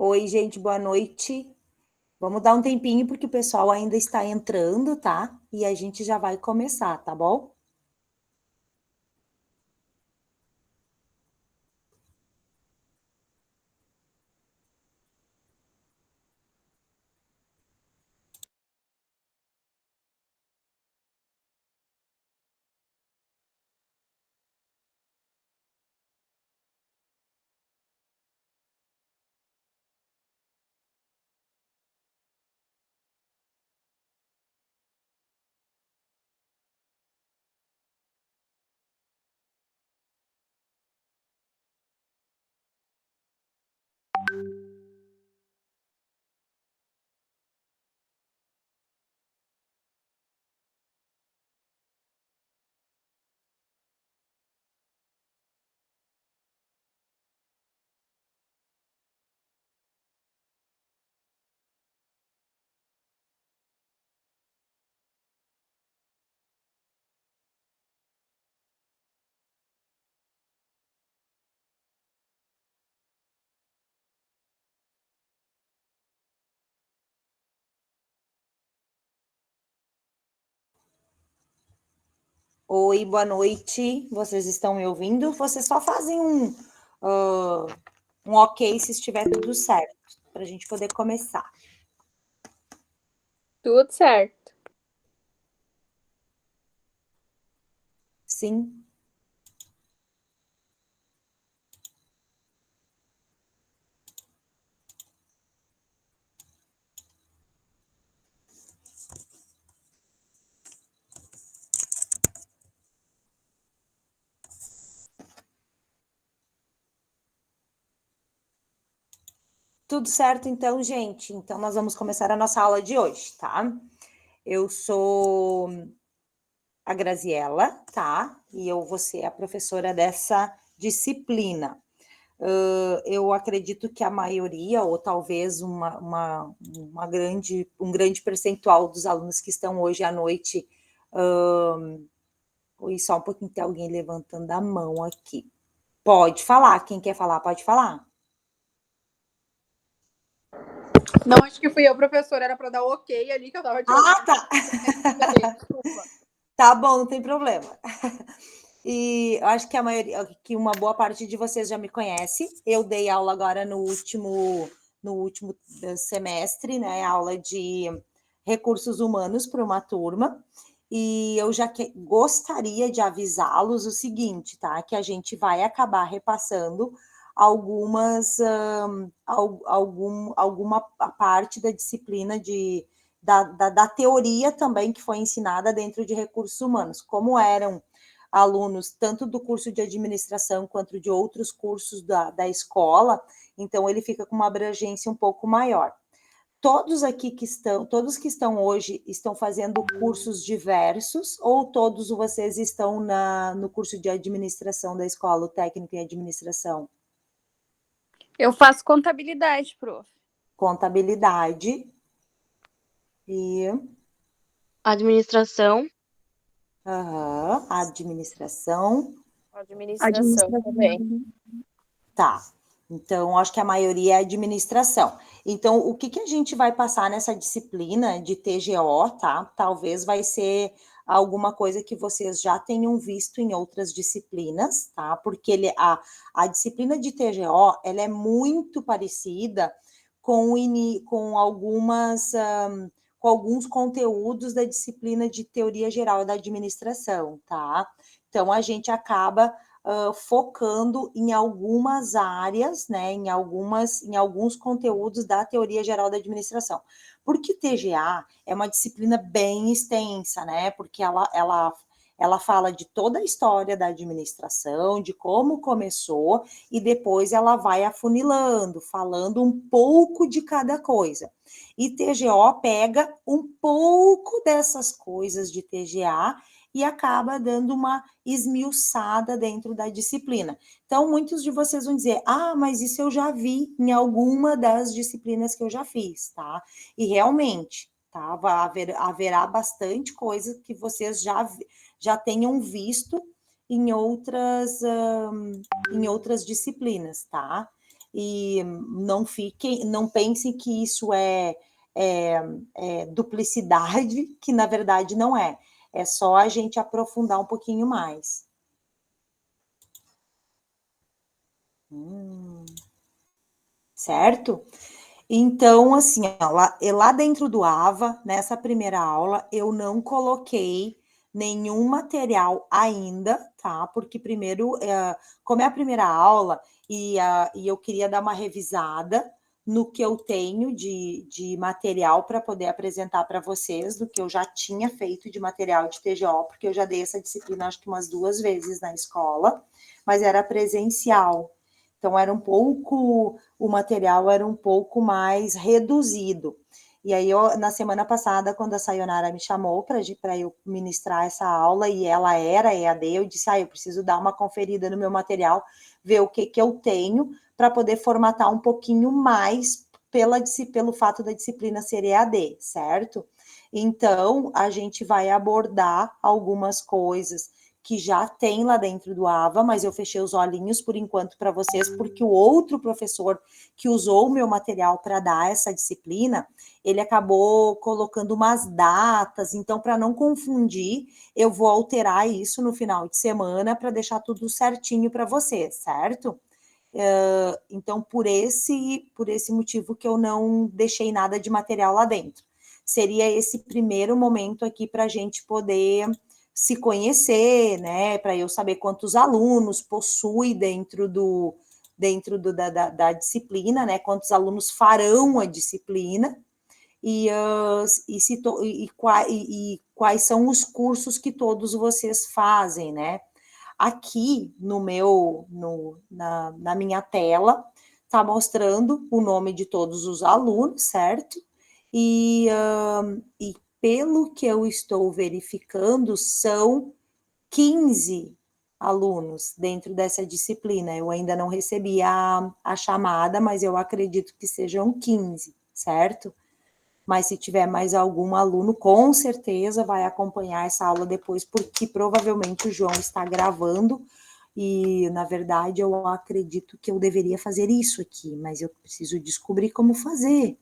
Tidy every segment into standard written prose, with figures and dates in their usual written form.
Oi, gente, boa noite. Vamos dar um tempinho porque o pessoal ainda está entrando, tá? E a gente já vai começar, tá bom? Oi, boa noite. Vocês estão me ouvindo? Vocês só fazem um ok se estiver tudo certo, para a gente poder começar. Tudo certo. Sim. Tudo certo, então, gente. Então, nós vamos começar a nossa aula de hoje, tá? Eu sou a Graziella, tá? E eu vou ser a professora dessa disciplina. Eu acredito que a maioria, ou talvez um grande percentual dos alunos que estão hoje à noite. Oi, só um pouquinho, tem alguém levantando a mão aqui. Pode falar, quem quer falar, pode falar. Não, acho que fui eu, professora, era para dar o ok ali que eu tava te ouvindo. Ah, tá. Desculpa. Tá bom, não tem problema. E eu acho que a maioria, que uma boa parte de vocês já me conhece. Eu dei aula agora no último semestre, né? Aula de recursos humanos para uma turma. E eu já gostaria de avisá-los o seguinte, tá? Que a gente vai acabar repassando alguma parte da disciplina da teoria também que foi ensinada dentro de recursos humanos. Como eram alunos tanto do curso de administração quanto de outros cursos da escola, então ele fica com uma abrangência um pouco maior. Todos que estão hoje estão fazendo cursos diversos, ou todos vocês estão no curso de administração da escola, o técnico em administração? Eu faço contabilidade, prof. Contabilidade e Administração. administração. Administração também. Tá. Então, acho que a maioria é administração. Então, o que a gente vai passar nessa disciplina de TGO, tá? Talvez vai ser alguma coisa que vocês já tenham visto em outras disciplinas, tá? Porque a disciplina de TGO, ela é muito parecida com alguns conteúdos da disciplina de teoria geral da administração, tá? Então, a gente acaba focando em algumas áreas, né, em alguns conteúdos da teoria geral da administração. Porque TGA é uma disciplina bem extensa, né? Porque ela fala de toda a história da administração, de como começou, e depois ela vai afunilando, falando um pouco de cada coisa. E TGO pega um pouco dessas coisas de TGA e acaba dando uma esmiuçada dentro da disciplina. Então, muitos de vocês vão dizer, mas isso eu já vi em alguma das disciplinas que eu já fiz, tá? E realmente, tá? Haverá bastante coisa que vocês já tenham visto em outras disciplinas, tá? e não pensem que isso é duplicidade, que na verdade não é. É só a gente aprofundar um pouquinho mais. Certo? Então, assim, ó, lá dentro do AVA, nessa primeira aula, eu não coloquei nenhum material ainda, tá? Porque primeiro, como é a primeira aula e eu queria dar uma revisada no que eu tenho de material para poder apresentar para vocês, do que eu já tinha feito de material de TGO, porque eu já dei essa disciplina acho que umas 2 vezes na escola, mas era presencial. Então, o material era um pouco mais reduzido. E aí, na semana passada, quando a Sayonara me chamou para eu ministrar essa aula, e ela era EAD, eu disse, eu preciso dar uma conferida no meu material, ver o que eu tenho, para poder formatar um pouquinho mais pelo fato da disciplina ser EAD, certo? Então, a gente vai abordar algumas coisas que já tem lá dentro do AVA, mas eu fechei os olhinhos por enquanto para vocês, porque o outro professor que usou o meu material para dar essa disciplina, ele acabou colocando umas datas, então para não confundir, eu vou alterar isso no final de semana para deixar tudo certinho para vocês, certo? Então, por esse motivo que eu não deixei nada de material lá dentro. Seria esse primeiro momento aqui para a gente poder se conhecer, né? Para eu saber quantos alunos possui dentro da disciplina, né? Quantos alunos farão a disciplina e quais são os cursos que todos vocês fazem, né? Aqui na minha tela, está mostrando o nome de todos os alunos, certo? E pelo que eu estou verificando, são 15 alunos dentro dessa disciplina. Eu ainda não recebi a chamada, mas eu acredito que sejam 15, certo? Mas se tiver mais algum aluno, com certeza vai acompanhar essa aula depois, porque provavelmente o João está gravando, e, na verdade, eu acredito que eu deveria fazer isso aqui, mas eu preciso descobrir como fazer.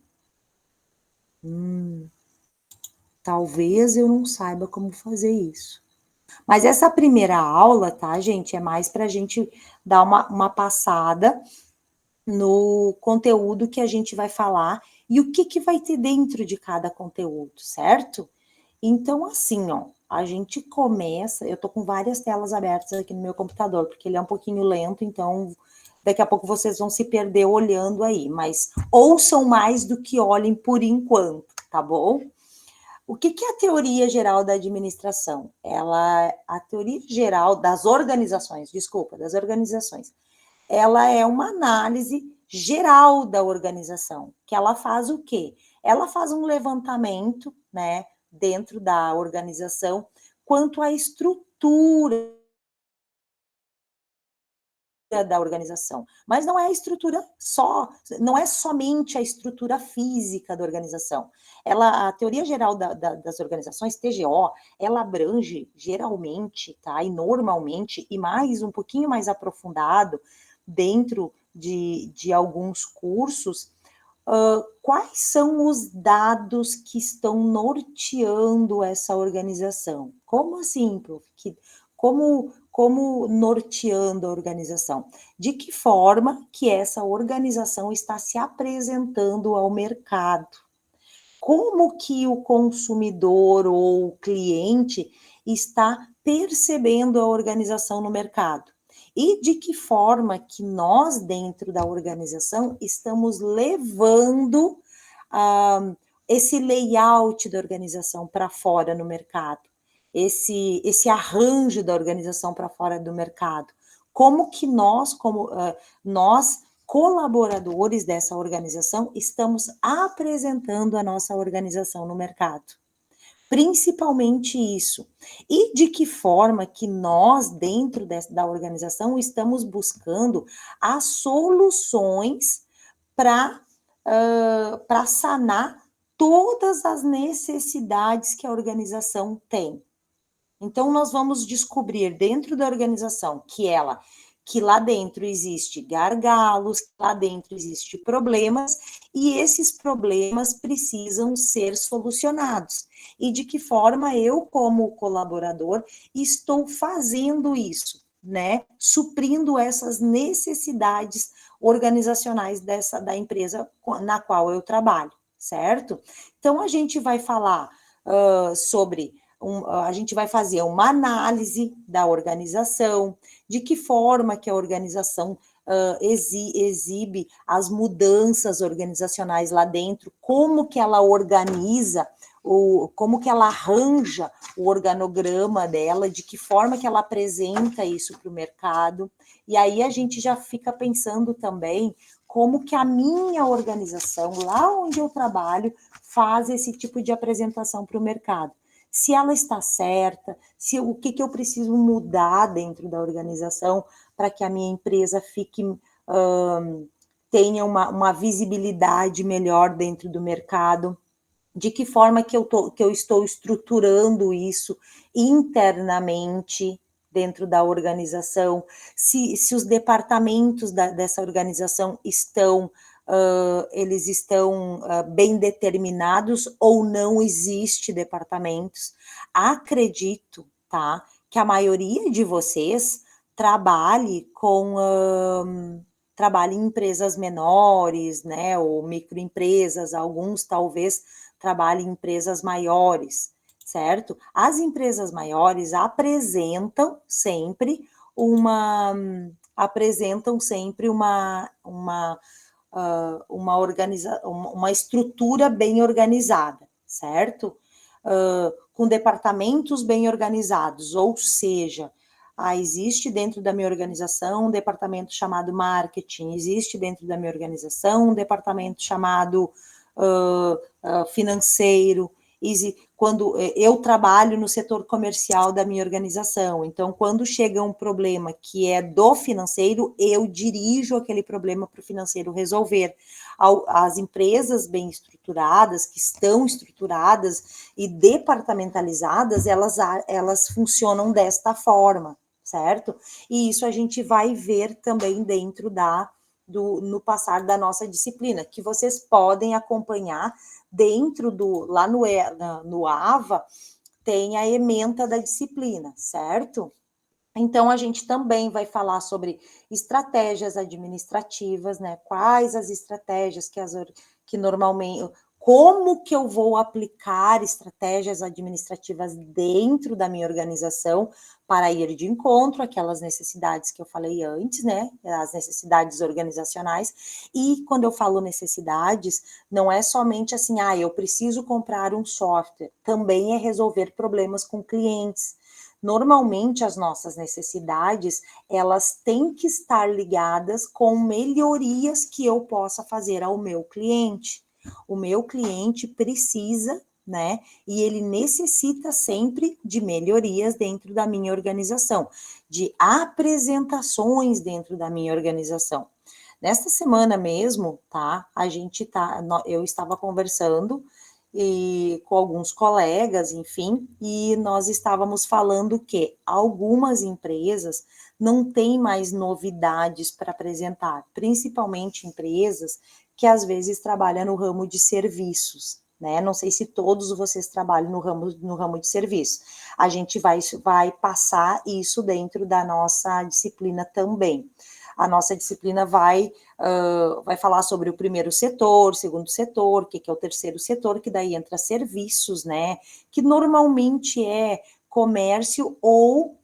Talvez eu não saiba como fazer isso. Mas essa primeira aula, tá, gente, é mais para a gente dar uma passada no conteúdo que a gente vai falar e o que vai ter dentro de cada conteúdo, certo? Então, assim, ó, a gente começa... Eu tô com várias telas abertas aqui no meu computador, porque ele é um pouquinho lento, então daqui a pouco vocês vão se perder olhando aí, mas ouçam mais do que olhem por enquanto, tá bom? O que é a teoria geral da administração? A teoria geral das organizações, ela é uma análise geral da organização, que ela faz o quê? Ela faz um levantamento, né, dentro da organização, quanto à estrutura da organização, mas não é a estrutura não é somente a estrutura física da organização. A teoria geral das organizações, TGO, ela abrange geralmente, tá, e normalmente, e um pouquinho mais aprofundado, dentro de alguns cursos, quais são os dados que estão norteando essa organização? Como assim, prof? Como norteando a organização? De que forma que essa organização está se apresentando ao mercado? Como que o consumidor ou o cliente está percebendo a organização no mercado? E de que forma que nós, dentro da organização, estamos levando esse layout da organização para fora no mercado? Esse arranjo da organização para fora do mercado. Como que nós, colaboradores dessa organização, estamos apresentando a nossa organização no mercado? Principalmente isso. E de que forma que nós, dentro da organização, estamos buscando as soluções para sanar todas as necessidades que a organização tem. Então, nós vamos descobrir dentro da organização que ela que lá dentro existe gargalos, que lá dentro existe problemas, e esses problemas precisam ser solucionados. E de que forma eu, como colaborador, estou fazendo isso, né? Suprindo essas necessidades organizacionais da empresa na qual eu trabalho, certo? Então, a gente vai falar sobre a gente vai fazer uma análise da organização, de que forma que a organização exibe as mudanças organizacionais lá dentro, como que ela organiza, como que ela arranja o organograma dela, de que forma que ela apresenta isso para o mercado. E aí a gente já fica pensando também como que a minha organização, lá onde eu trabalho, faz esse tipo de apresentação para o mercado. Se ela está certa, o que eu preciso mudar dentro da organização para que a minha empresa tenha uma visibilidade melhor dentro do mercado, de que forma que eu estou estruturando isso internamente dentro da organização, se os departamentos dessa organização eles estão bem determinados ou não existe departamentos. Acredito, tá, que a maioria de vocês trabalhe em empresas menores, né, ou microempresas, alguns talvez trabalhem em empresas maiores, certo? As empresas maiores apresentam sempre uma uma estrutura bem organizada, certo? Com departamentos bem organizados, ou seja, existe dentro da minha organização um departamento chamado marketing, existe dentro da minha organização um departamento chamado financeiro, quando eu trabalho no setor comercial da minha organização, então quando chega um problema que é do financeiro, eu dirijo aquele problema para o financeiro resolver. As empresas bem estruturadas, que estão estruturadas e departamentalizadas, elas funcionam desta forma, certo? E isso a gente vai ver também dentro no passar da nossa disciplina, que vocês podem acompanhar dentro lá no AVA, tem a ementa da disciplina, certo? Então, a gente também vai falar sobre estratégias administrativas, né? Quais as estratégias que normalmente... Como que eu vou aplicar estratégias administrativas dentro da minha organização para ir de encontro àquelas necessidades que eu falei antes, né? As necessidades organizacionais. E quando eu falo necessidades, não é somente assim, eu preciso comprar um software. Também é resolver problemas com clientes. Normalmente, as nossas necessidades, elas têm que estar ligadas com melhorias que eu possa fazer ao meu cliente. O meu cliente precisa, né, e ele necessita sempre de melhorias dentro da minha organização, de apresentações dentro da minha organização. Nesta semana mesmo, tá, eu estava conversando com alguns colegas, enfim, e nós estávamos falando que algumas empresas não têm mais novidades para apresentar, principalmente empresas que às vezes trabalham no ramo de serviços, né? Não sei se todos vocês trabalham no ramo de serviço. A gente vai passar isso dentro da nossa disciplina também. A nossa disciplina vai falar sobre o primeiro setor, segundo setor, o que é o terceiro setor, que daí entra serviços, né? Que normalmente é comércio ou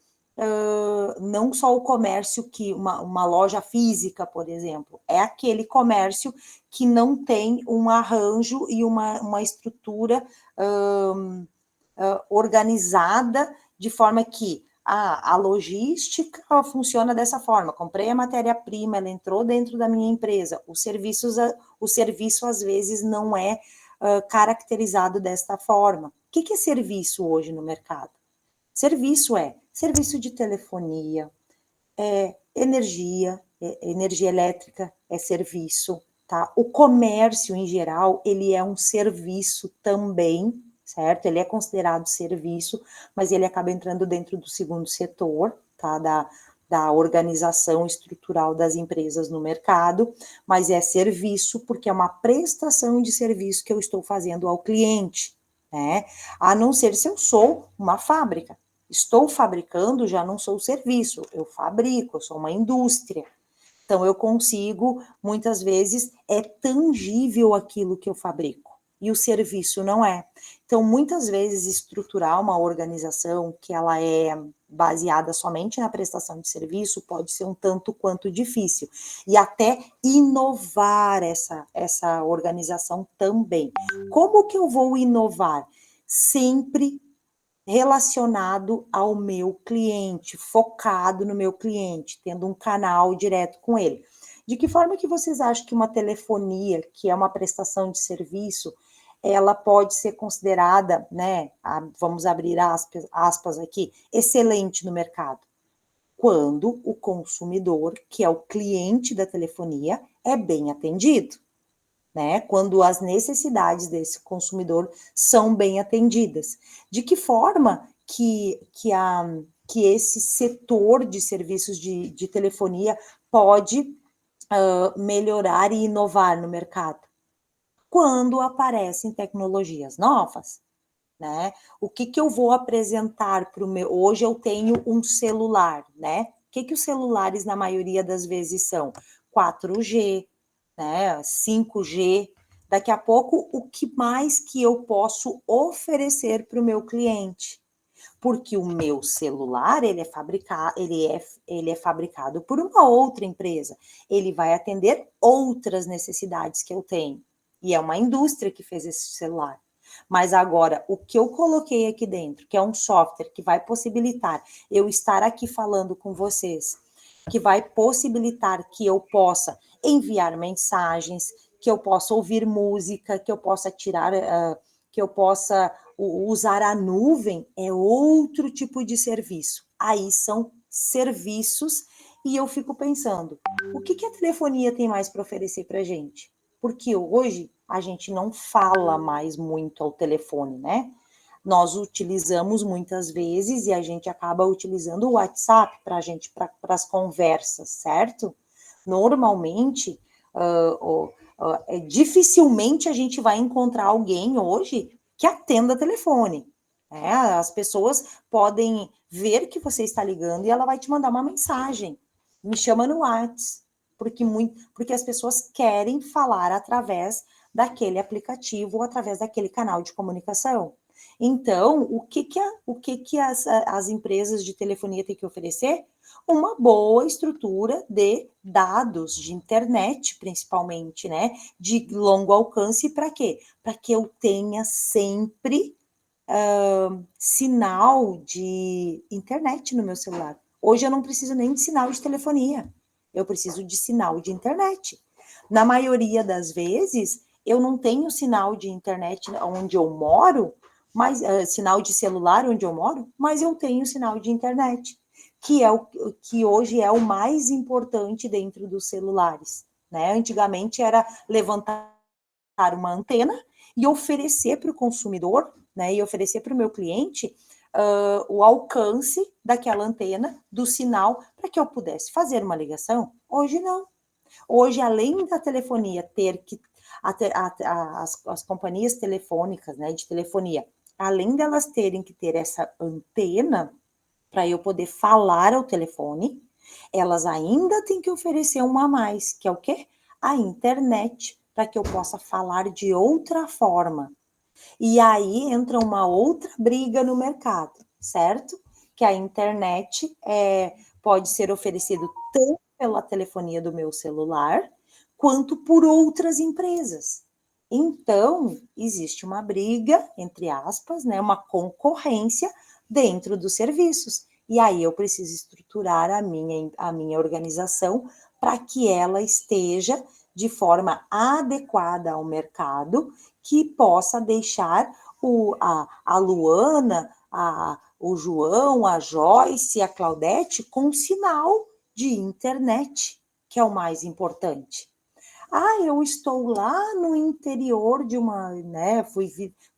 não só o comércio que uma loja física, por exemplo, é aquele comércio que não tem um arranjo e uma estrutura organizada de forma que a logística funciona dessa forma. Comprei a matéria-prima, ela entrou dentro da minha empresa. O serviço às vezes não é caracterizado desta forma. O que é serviço hoje no mercado? Serviço é serviço de telefonia, energia elétrica é serviço, tá? O comércio em geral, ele é um serviço também, certo? Ele é considerado serviço, mas ele acaba entrando dentro do segundo setor, tá? da organização estrutural das empresas no mercado, mas é serviço, porque é uma prestação de serviço que eu estou fazendo ao cliente, né? A não ser se eu sou uma fábrica. Estou fabricando, já não sou serviço, eu fabrico, eu sou uma indústria. Então, eu consigo, muitas vezes, é tangível aquilo que eu fabrico, e o serviço não é. Então, muitas vezes, estruturar uma organização que ela é baseada somente na prestação de serviço pode ser um tanto quanto difícil, e até inovar essa organização também. Como que eu vou inovar? Sempre relacionado ao meu cliente, focado no meu cliente, tendo um canal direto com ele. De que forma que vocês acham que uma telefonia, que é uma prestação de serviço, ela pode ser considerada, né, vamos abrir aspas aqui, excelente no mercado? Quando o consumidor, que é o cliente da telefonia, é bem atendido, né? Quando as necessidades desse consumidor são bem atendidas. De que forma que esse setor de serviços de telefonia pode melhorar e inovar no mercado? Quando aparecem tecnologias novas, né? O que eu vou apresentar para o meu... Hoje eu tenho um celular, né? O que os celulares, na maioria das vezes, são? 4G, né? 5G. Daqui a pouco, o que mais que eu posso oferecer para o meu cliente? Porque o meu celular, ele é fabricado por uma outra empresa. Ele vai atender outras necessidades que eu tenho. E é uma indústria que fez esse celular. Mas agora, o que eu coloquei aqui dentro, que é um software que vai possibilitar eu estar aqui falando com vocês, que vai possibilitar que eu possa enviar mensagens, que eu possa ouvir música, que eu possa que eu possa usar a nuvem, é outro tipo de serviço. Aí são serviços, e eu fico pensando, o que a telefonia tem mais para oferecer para a gente? Porque hoje a gente não fala mais muito ao telefone, né? Nós utilizamos muitas vezes e a gente acaba utilizando o WhatsApp para as conversas, certo? Normalmente, dificilmente a gente vai encontrar alguém hoje que atenda telefone. Né? As pessoas podem ver que você está ligando e ela vai te mandar uma mensagem. Me chama no WhatsApp, porque as pessoas querem falar através daquele aplicativo ou através daquele canal de comunicação. Então, o que as empresas de telefonia têm que oferecer? Uma boa estrutura de dados, de internet, principalmente, né? De longo alcance, para quê? Para que eu tenha sempre sinal de internet no meu celular. Hoje eu não preciso nem de sinal de telefonia, eu preciso de sinal de internet. Na maioria das vezes, eu não tenho sinal de internet onde eu moro, mas sinal de celular onde eu moro, mas eu tenho sinal de internet, que é o que hoje é o mais importante dentro dos celulares, né? Antigamente era levantar uma antena e oferecer para o consumidor, né? E oferecer para o meu cliente o alcance daquela antena, do sinal, para que eu pudesse fazer uma ligação. Hoje não. Hoje, além da telefonia ter que as companhias telefônicas, né, de telefonia, além delas terem que ter essa antena para eu poder falar ao telefone, elas ainda têm que oferecer uma a mais, que é o quê? A internet, para que eu possa falar de outra forma. E aí entra uma outra briga no mercado, certo? Que a internet pode ser oferecido tanto pela telefonia do meu celular, quanto por outras empresas. Então, existe uma briga, entre aspas, né, uma concorrência dentro dos serviços. E aí eu preciso estruturar a minha organização para que ela esteja de forma adequada ao mercado, que possa deixar a Luana, o João, a Joyce, a Claudete com sinal de internet, que é o mais importante. Eu estou lá no interior de uma, né,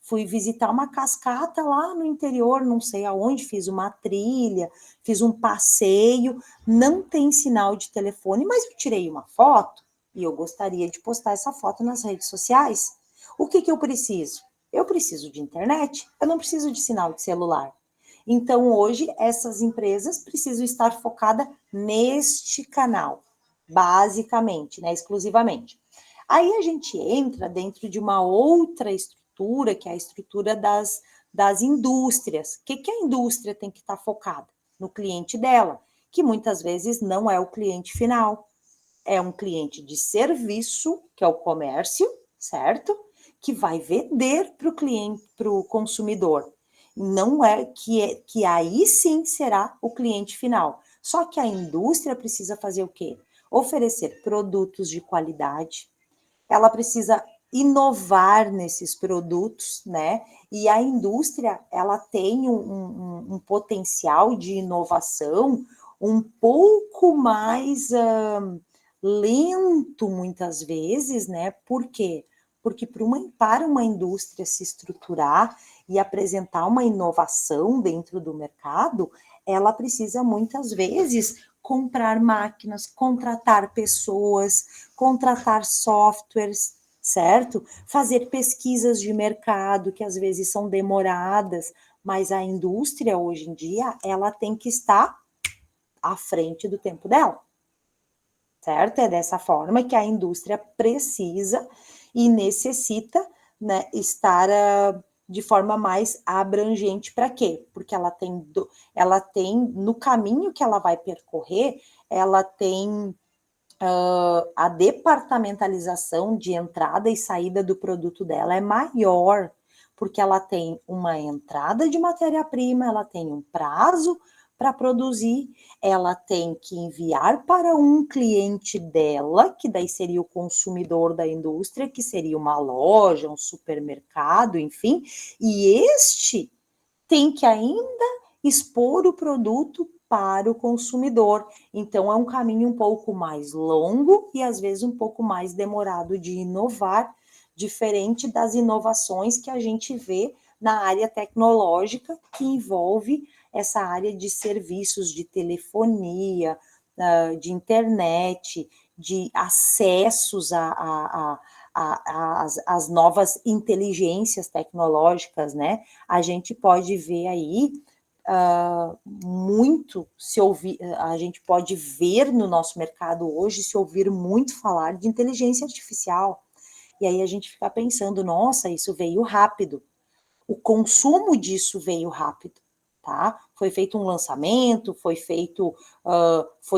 fui visitar uma cascata lá no interior, não sei aonde, fiz uma trilha, fiz um passeio, não tem sinal de telefone, mas eu tirei uma foto e eu gostaria de postar essa foto nas redes sociais. O que eu preciso? Eu preciso de internet, eu não preciso de sinal de celular. Então, hoje, essas empresas precisam estar focadas neste canal, basicamente, né, exclusivamente. Aí a gente entra dentro de uma outra estrutura, que é a estrutura das indústrias. O que a indústria tem que estar focada? No cliente dela, que muitas vezes não é o cliente final, é um cliente de serviço, que é o comércio, certo? Que vai vender para o cliente, para o consumidor. Não é que aí sim será o cliente final. Só que a indústria precisa fazer o quê? Oferecer produtos de qualidade, ela precisa inovar nesses produtos, né? E a indústria, ela tem um potencial de inovação um pouco mais lento, muitas vezes, né? Por quê? Porque para uma indústria se estruturar e apresentar uma inovação dentro do mercado, ela precisa muitas vezes comprar máquinas, contratar pessoas, contratar softwares, certo? Fazer pesquisas de mercado que às vezes são demoradas, mas a indústria hoje em dia, ela tem que estar à frente do tempo dela, certo? É dessa forma que a indústria precisa e necessita, né, estar de forma mais abrangente. Para quê? Porque ela tem no caminho que ela vai percorrer, ela tem a departamentalização de entrada e saída do produto dela é maior, porque ela tem uma entrada de matéria-prima, ela tem um prazo para produzir, ela tem que enviar para um cliente dela, que daí seria o consumidor da indústria, que seria uma loja, um supermercado, enfim, e este tem que ainda expor o produto para o consumidor. Então, é um caminho um pouco mais longo e, às vezes, um pouco mais demorado de inovar, diferente das inovações que a gente vê na área tecnológica, que envolve essa área de serviços de telefonia, de internet, de acessos às novas inteligências tecnológicas, né? A gente pode ver aí muito se ouvir, a gente pode ver no nosso mercado hoje se ouvir muito falar de inteligência artificial. E aí a gente fica pensando, nossa, isso veio rápido. O consumo disso veio rápido, tá? Foi feito um lançamento, foi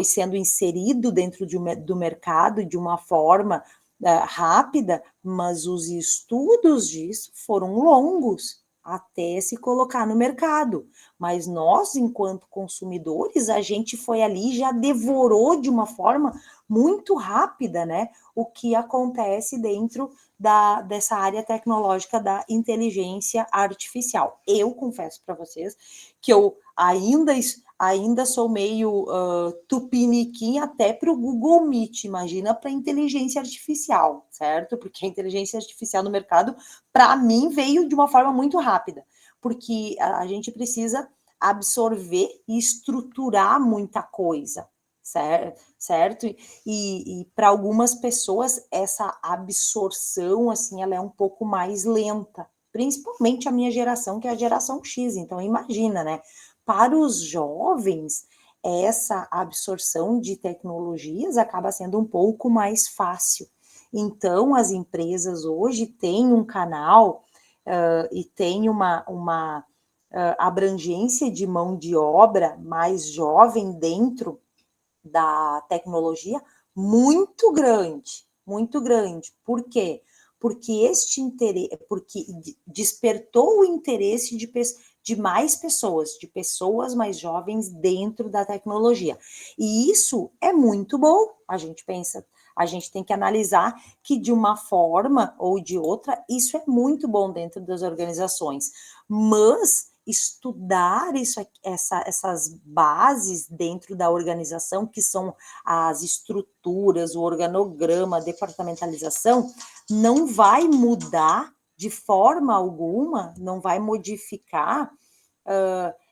sendo inserido dentro do mercado de uma forma rápida, mas os estudos disso foram longos até se colocar no mercado. Mas nós, enquanto consumidores, a gente foi ali e já devorou de uma forma muito rápida, né? O que acontece dentro dessa área tecnológica da inteligência artificial. Eu confesso para vocês que eu ainda sou meio tupiniquim até para o Google Meet, imagina para a inteligência artificial, certo? Porque a inteligência artificial no mercado, para mim, veio de uma forma muito rápida, porque a gente precisa absorver e estruturar muita coisa, certo? E para algumas pessoas essa absorção assim ela é um pouco mais lenta, principalmente a minha geração, que é a geração X. Então imagina, né? Para os jovens, essa absorção de tecnologias acaba sendo um pouco mais fácil. Então as empresas hoje têm um canal e têm uma abrangência de mão de obra mais jovem dentro da tecnologia muito grande, muito grande. Por quê? Porque despertou o interesse de mais pessoas, de pessoas mais jovens dentro da tecnologia. E isso é muito bom. A gente tem que analisar que de uma forma ou de outra, isso é muito bom dentro das organizações. Mas estudar essas bases dentro da organização, que são as estruturas, o organograma, a departamentalização, não vai mudar de forma alguma, não vai modificar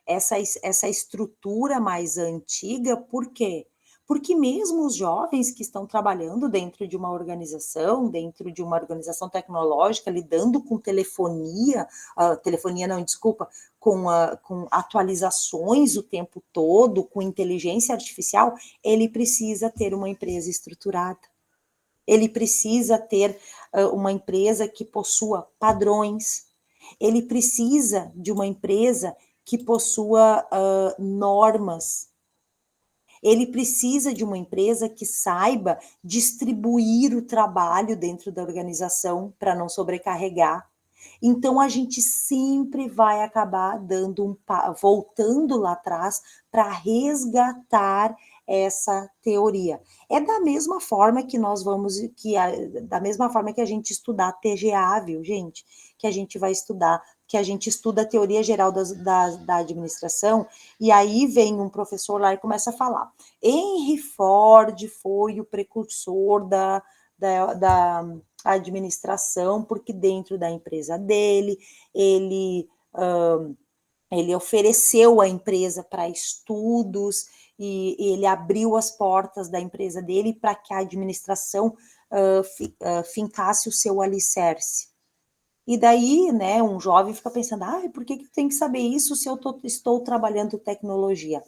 essa estrutura mais antiga. Por quê? Porque mesmo os jovens que estão trabalhando dentro de uma organização tecnológica, lidando com telefonia, com atualizações o tempo todo, com inteligência artificial, ele precisa ter uma empresa estruturada. Ele precisa ter uma empresa que possua padrões. Ele precisa de uma empresa que possua normas. Ele precisa de uma empresa que saiba distribuir o trabalho dentro da organização para não sobrecarregar. Então, a gente sempre vai acabar voltando lá atrás para resgatar essa teoria. É da mesma forma que da mesma forma que a gente estudar TGA, viu, gente? Que a gente vai estudar, que a gente estuda a teoria geral da administração, e aí vem um professor lá e começa a falar. Henry Ford foi o precursor da administração, porque dentro da empresa dele, ele ofereceu a empresa para estudos, e ele abriu as portas da empresa dele para que a administração fincasse o seu alicerce. E daí, né, um jovem fica pensando, por que eu tenho que saber isso se eu estou trabalhando tecnologia?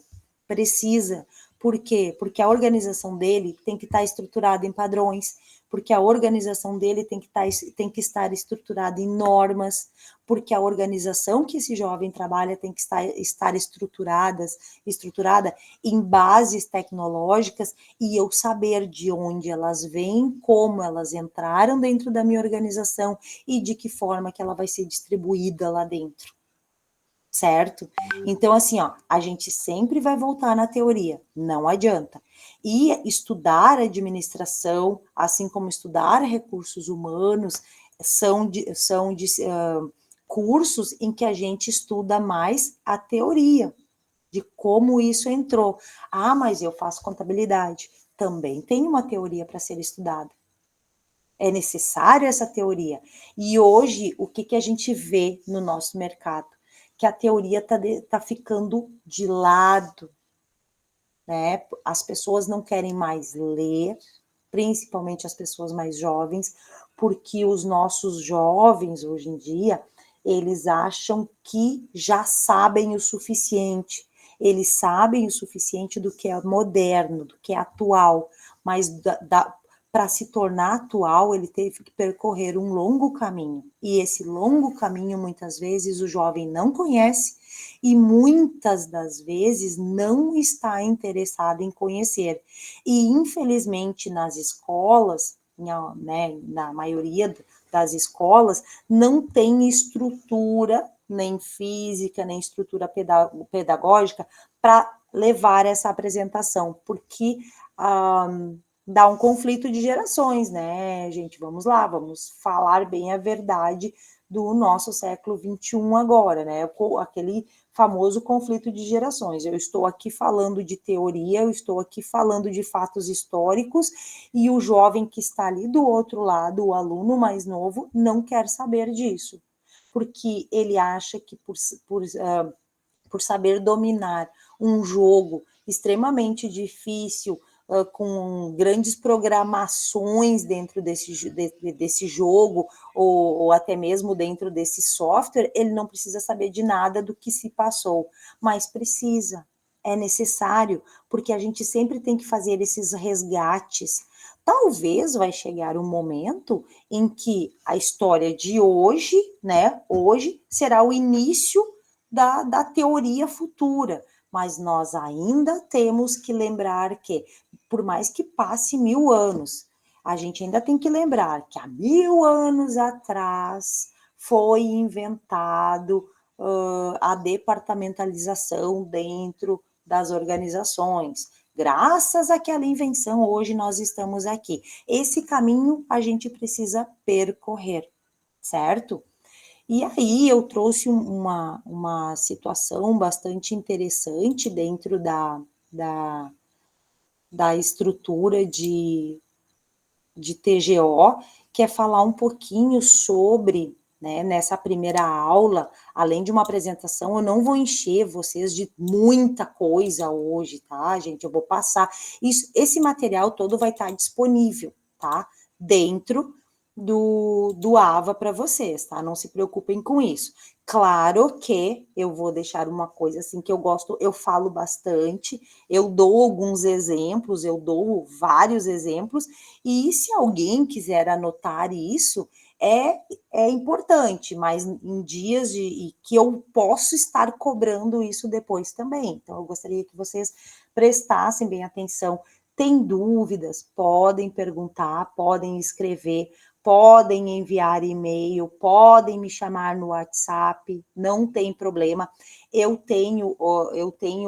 Precisa. Por quê? Porque a organização dele tem que estar estruturada em padrões, porque a organização dele tem que estar estruturada em normas, porque a organização que esse jovem trabalha tem que estar estruturada em bases tecnológicas, e eu saber de onde elas vêm, como elas entraram dentro da minha organização e de que forma que ela vai ser distribuída lá dentro. Certo? Então, assim, a gente sempre vai voltar na teoria, não adianta. E estudar administração, assim como estudar recursos humanos, são cursos em que a gente estuda mais a teoria de como isso entrou. Mas eu faço contabilidade. Também tem uma teoria para ser estudada. É necessário essa teoria. E hoje, o que a gente vê no nosso mercado? Que a teoria está ficando de lado, né? As pessoas não querem mais ler, principalmente as pessoas mais jovens, porque os nossos jovens, hoje em dia, eles acham que já sabem o suficiente. Eles sabem o suficiente do que é moderno, do que é atual, mas para se tornar atual, ele teve que percorrer um longo caminho. E esse longo caminho, muitas vezes, o jovem não conhece e muitas das vezes não está interessado em conhecer. E, infelizmente, nas escolas, né, na maioria das escolas, não tem estrutura, nem física, nem estrutura pedagógica, para levar essa apresentação, porque dá um conflito de gerações, né, gente? Vamos lá, vamos falar bem a verdade do nosso século XXI agora, né? Aquele famoso conflito de gerações. Eu estou aqui falando de teoria, eu estou aqui falando de fatos históricos, e o jovem que está ali do outro lado, o aluno mais novo, não quer saber disso, porque ele acha que por saber dominar um jogo extremamente difícil, com grandes programações dentro desse jogo, ou até mesmo dentro desse software, ele não precisa saber de nada do que se passou, mas precisa, é necessário, porque a gente sempre tem que fazer esses resgates. Talvez vai chegar um momento em que a história de hoje, né, hoje será o início da teoria futura, mas nós ainda temos que lembrar que, por mais que passe 1000 anos, a gente ainda tem que lembrar que há 1000 anos atrás foi inventado a departamentalização dentro das organizações. Graças àquela invenção, hoje nós estamos aqui. Esse caminho a gente precisa percorrer, certo? E aí eu trouxe uma situação bastante interessante dentro da estrutura de TGO, que é falar um pouquinho sobre, né? Nessa primeira aula, além de uma apresentação, eu não vou encher vocês de muita coisa hoje, tá, gente? Eu vou passar. Esse material todo vai estar disponível, tá? Dentro do AVA para vocês, tá? Não se preocupem com isso. Claro que eu vou deixar uma coisa assim que eu gosto, eu falo bastante, eu dou alguns exemplos, eu dou vários exemplos, e se alguém quiser anotar isso, é importante, mas em dias que eu posso estar cobrando isso depois também. Então, eu gostaria que vocês prestassem bem atenção. Tem dúvidas? Podem perguntar, podem escrever, podem enviar e-mail, podem me chamar no WhatsApp, não tem problema. Eu tenho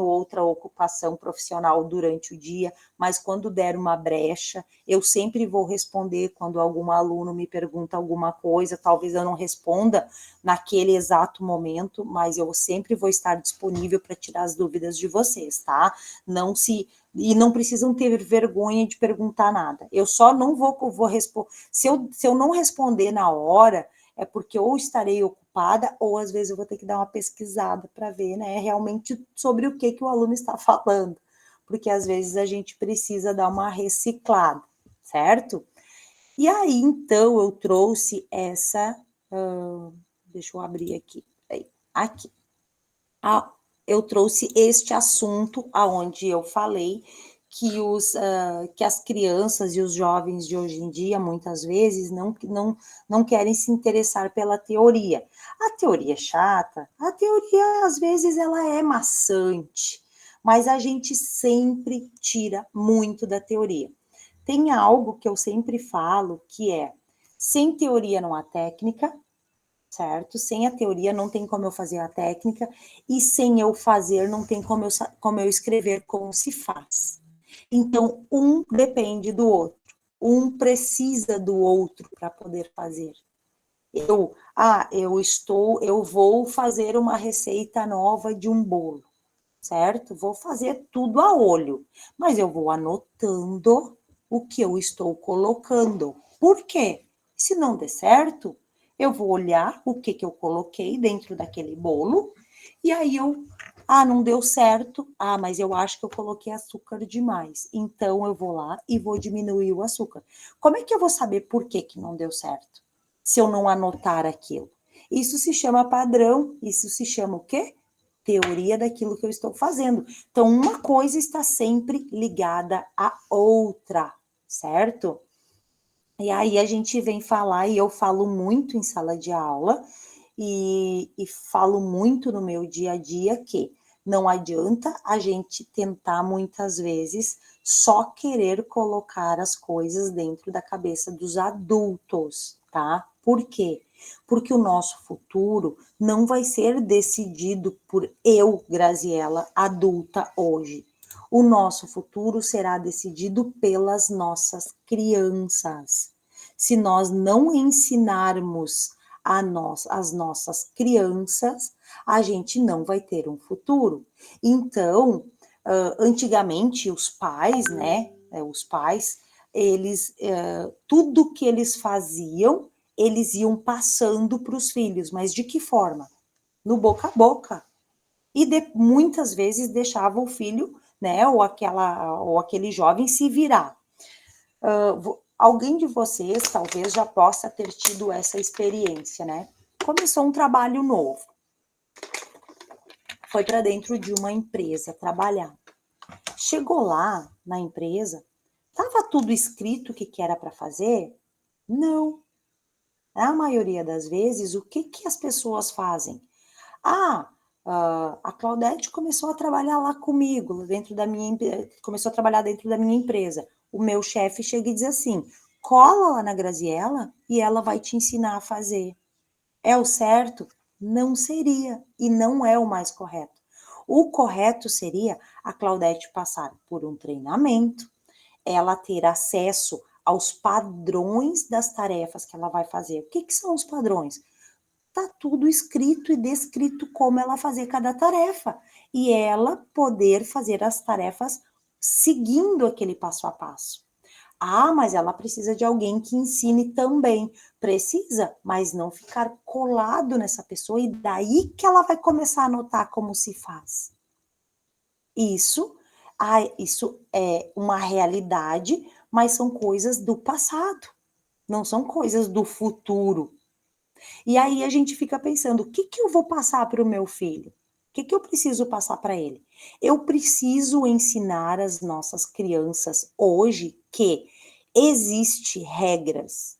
outra ocupação profissional durante o dia, mas quando der uma brecha, eu sempre vou responder quando algum aluno me pergunta alguma coisa, talvez eu não responda naquele exato momento, mas eu sempre vou estar disponível para tirar as dúvidas de vocês, tá? E não precisam ter vergonha de perguntar nada. Eu só não vou responder. Se eu não responder na hora, é porque ou estarei ocupada, ou às vezes eu vou ter que dar uma pesquisada para ver, né, realmente sobre o que o aluno está falando. Porque às vezes a gente precisa dar uma reciclada, certo? E aí, então, eu trouxe essa. Deixa eu abrir aqui. Aqui. Eu trouxe este assunto aonde eu falei que as crianças e os jovens de hoje em dia, muitas vezes, não querem se interessar pela teoria. A teoria é chata, a teoria, às vezes, ela é maçante, mas a gente sempre tira muito da teoria. Tem algo que eu sempre falo, que é, sem teoria não há técnica, certo? Sem a teoria não tem como eu fazer a técnica, e sem eu fazer não tem como eu escrever como se faz. Então, um depende do outro, um precisa do outro para poder fazer. Eu vou fazer uma receita nova de um bolo, certo? Vou fazer tudo a olho, mas eu vou anotando o que eu estou colocando. Por quê? Se não der certo, eu vou olhar o que eu coloquei dentro daquele bolo, e aí não deu certo, mas eu acho que eu coloquei açúcar demais, então eu vou lá e vou diminuir o açúcar. Como é que eu vou saber por que não deu certo, se eu não anotar aquilo? Isso se chama padrão, isso se chama o quê? Teoria daquilo que eu estou fazendo. Então, uma coisa está sempre ligada à outra, certo? E aí a gente vem falar, e eu falo muito em sala de aula, e falo muito no meu dia a dia, que não adianta a gente tentar muitas vezes só querer colocar as coisas dentro da cabeça dos adultos, tá? Por quê? Porque o nosso futuro não vai ser decidido por eu, Graziela, adulta hoje. O nosso futuro será decidido pelas nossas crianças. Se nós não ensinarmos as nossas crianças, a gente não vai ter um futuro. Então, antigamente, os pais, né, eles, tudo que eles faziam, eles iam passando para os filhos, mas de que forma? No boca a boca. E muitas vezes deixava o filho, né, ou aquele jovem se virar. Alguém de vocês talvez já possa ter tido essa experiência, né? Começou um trabalho novo. Foi para dentro de uma empresa trabalhar. Chegou lá na empresa, estava tudo escrito o que era para fazer? Não. A maioria das vezes, o que as pessoas fazem? A Claudete começou a trabalhar lá comigo, começou a trabalhar dentro da minha empresa. O meu chefe chega e diz assim, cola lá na Graziela e ela vai te ensinar a fazer. É o certo? Não seria, e não é o mais correto. O correto seria a Claudete passar por um treinamento, ela ter acesso aos padrões das tarefas que ela vai fazer. O que são os padrões? Tá tudo escrito e descrito como ela fazer cada tarefa, e ela poder fazer as tarefas seguindo aquele passo a passo. Ah, mas ela precisa de alguém que ensine também. Precisa, mas não ficar colado nessa pessoa e daí que ela vai começar a notar como se faz. Isso é uma realidade, mas são coisas do passado, não são coisas do futuro. E aí a gente fica pensando, o que que eu vou passar para o meu filho? O que que eu preciso passar para ele? Eu preciso ensinar as nossas crianças hoje que existe regras,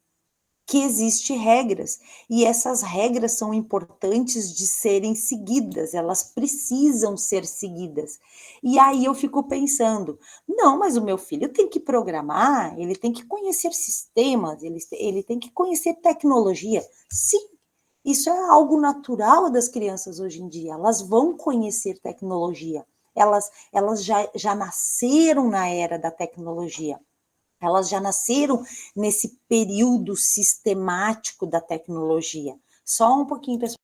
e essas regras são importantes de serem seguidas, elas precisam ser seguidas. E aí eu fico pensando, não, mas o meu filho tem que programar, ele tem que conhecer sistemas, ele tem que conhecer tecnologia. Sim, isso é algo natural das crianças hoje em dia, elas vão conhecer tecnologia, elas já nasceram na era da tecnologia. Elas já nasceram nesse período sistemático da tecnologia. Só um pouquinho, pessoal.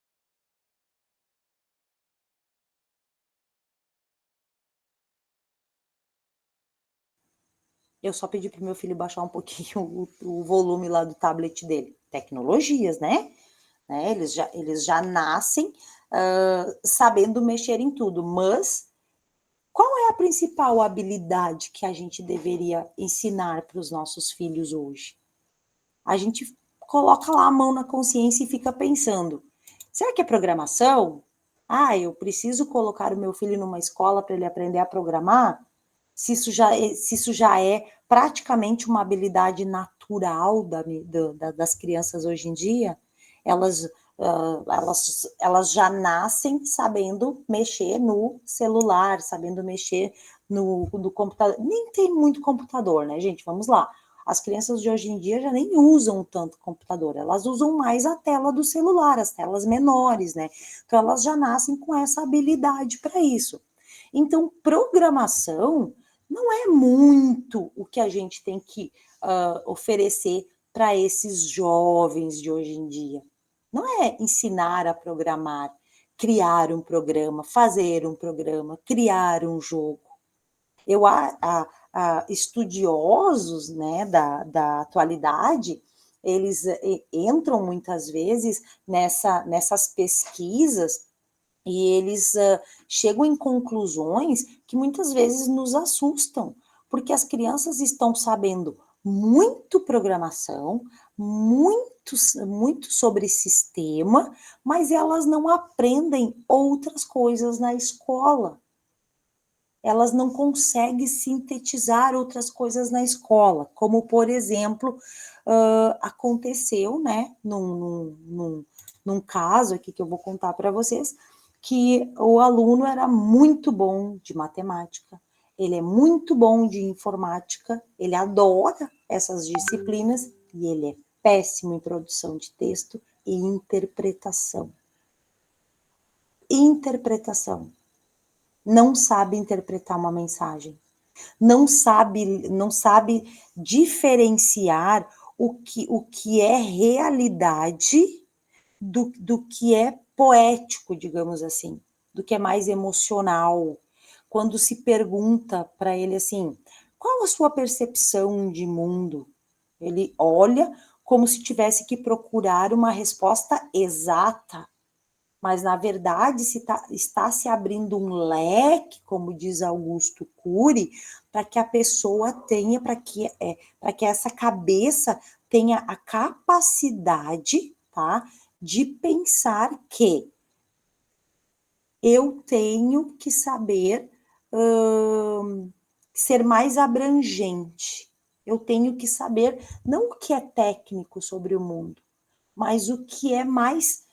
Eu só pedi para o meu filho baixar um pouquinho o volume lá do tablet dele. Tecnologias, né? Eles já nascem sabendo mexer em tudo, mas qual é a principal habilidade que a gente deveria ensinar para os nossos filhos hoje? A gente coloca lá a mão na consciência e fica pensando, será que é programação? Ah, eu preciso colocar o meu filho numa escola para ele aprender a programar? Se isso já é praticamente uma habilidade natural das crianças hoje em dia, elas, elas já nascem sabendo mexer no celular, sabendo mexer no computador. Nem tem muito computador, né, gente? Vamos lá. As crianças de hoje em dia já nem usam tanto computador, elas usam mais a tela do celular, as telas menores, né? Então elas já nascem com essa habilidade para isso. Então, programação não é muito o que a gente tem que oferecer para esses jovens de hoje em dia. Não é ensinar a programar, criar um programa, fazer um programa, criar um jogo. Estudiosos, né, da atualidade, eles entram muitas vezes nessas pesquisas e eles chegam em conclusões que muitas vezes nos assustam, porque as crianças estão sabendo muito programação, muito sobre sistema, mas elas não aprendem outras coisas na escola. Elas não conseguem sintetizar outras coisas na escola, como, por exemplo, aconteceu, né, num caso aqui que eu vou contar para vocês, que o aluno era muito bom de matemática, ele é muito bom de informática, ele adora essas disciplinas e ele é péssimo em produção de texto e interpretação. Não sabe interpretar uma mensagem, não sabe diferenciar o que é realidade do que é poético, digamos assim, do que é mais emocional. Quando se pergunta para ele assim, qual a sua percepção de mundo? Ele olha como se tivesse que procurar uma resposta exata, mas na verdade está se abrindo um leque, como diz Augusto Cury, para que a pessoa tenha, para que essa cabeça tenha a capacidade, tá, de pensar que eu tenho que saber ser mais abrangente. Eu tenho que saber não o que é técnico sobre o mundo, mas o que é mais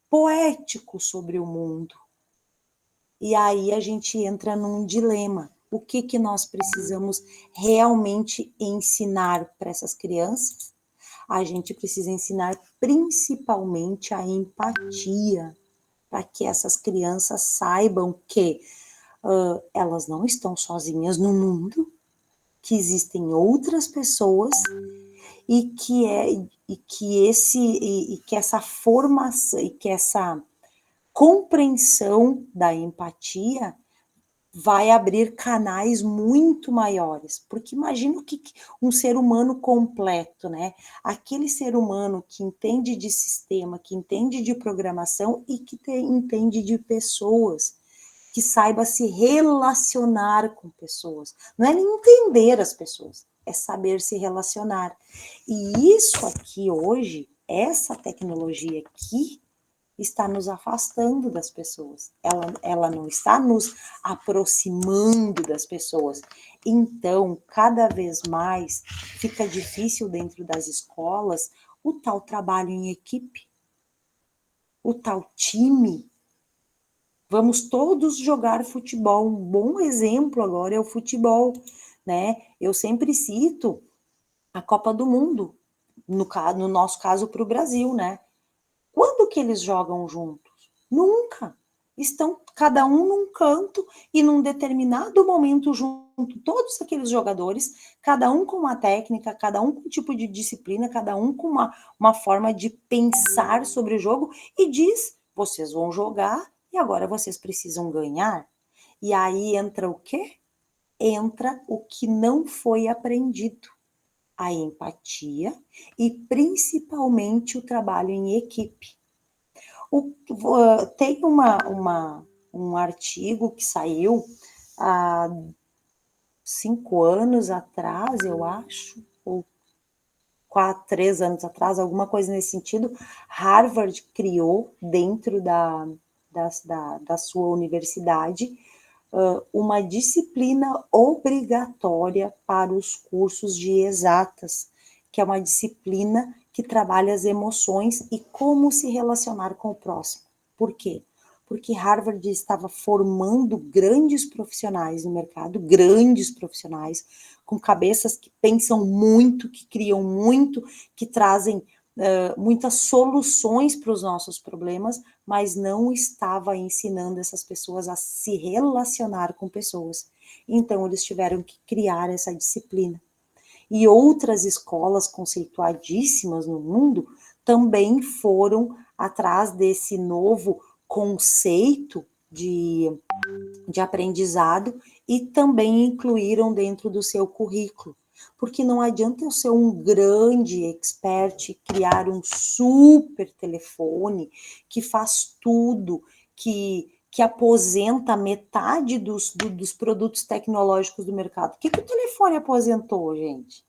poético sobre o mundo. E aí a gente entra num dilema. O que nós precisamos realmente ensinar para essas crianças? A gente precisa ensinar principalmente a empatia, para que essas crianças saibam que elas não estão sozinhas no mundo, que existem outras pessoas e que essa formação e que essa compreensão da empatia vai abrir canais muito maiores, porque imagina o que um ser humano completo, né? Aquele ser humano que entende de sistema, que entende de programação e que entende de pessoas, que saiba se relacionar com pessoas. Não é nem entender as pessoas, é saber se relacionar. E isso aqui hoje, essa tecnologia aqui, está nos afastando das pessoas. Ela não está nos aproximando das pessoas. Então, cada vez mais fica difícil dentro das escolas o tal trabalho em equipe, o tal time. Vamos todos jogar futebol. Um bom exemplo agora é o futebol, né? Eu sempre cito a Copa do Mundo, no nosso caso para o Brasil, né? Quando que eles jogam juntos? Nunca. Estão cada um num canto e num determinado momento junto, todos aqueles jogadores, cada um com uma técnica, cada um com um tipo de disciplina, cada um com uma forma de pensar sobre o jogo e diz, vocês vão jogar e agora vocês precisam ganhar. E aí entra o quê? Entra o que não foi aprendido. A empatia e principalmente o trabalho em equipe. Tem um artigo que saiu há 5 anos atrás, eu acho, ou 4, 3 anos atrás, alguma coisa nesse sentido. Harvard criou dentro da sua universidade uma disciplina obrigatória para os cursos de exatas, que é uma disciplina que trabalha as emoções e como se relacionar com o próximo. Por quê? Porque Harvard estava formando grandes profissionais no mercado, grandes profissionais, com cabeças que pensam muito, que criam muito, que trazem muitas soluções para os nossos problemas, mas não estava ensinando essas pessoas a se relacionar com pessoas. Então, eles tiveram que criar essa disciplina. E outras escolas conceituadíssimas no mundo também foram atrás desse novo conceito de aprendizado e também incluíram dentro do seu currículo. Porque não adianta eu ser um grande expert, criar um super telefone que faz tudo, que aposenta metade dos produtos tecnológicos do mercado. O que o telefone aposentou, gente?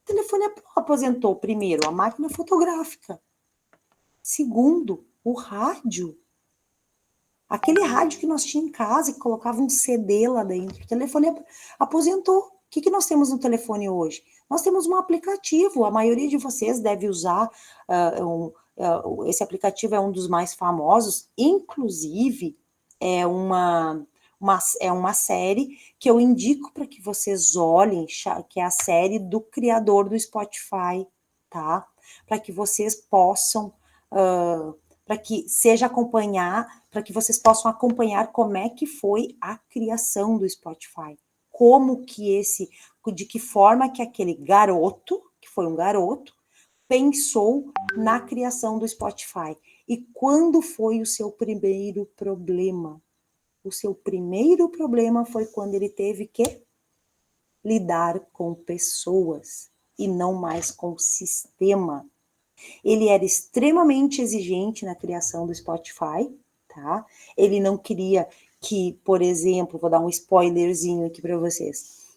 O telefone aposentou, primeiro, a máquina fotográfica. Segundo, o rádio. Aquele rádio que nós tínhamos em casa, que colocava um CD lá dentro. O telefone aposentou. O que nós temos no telefone hoje? Nós temos um aplicativo. A maioria de vocês deve usar. Esse aplicativo é um dos mais famosos. Inclusive, é uma série que eu indico para que vocês olhem, que é a série do criador do Spotify, tá? Para que vocês possam... para que seja acompanhar, para que vocês possam acompanhar como é que foi a criação do Spotify, de que forma que aquele garoto, que foi um garoto, pensou na criação do Spotify. E quando foi o seu primeiro problema? O seu primeiro problema foi quando ele teve que lidar com pessoas e não mais com o sistema. Ele era extremamente exigente na criação do Spotify, tá? Ele não queria que, por exemplo, vou dar um spoilerzinho aqui para vocês.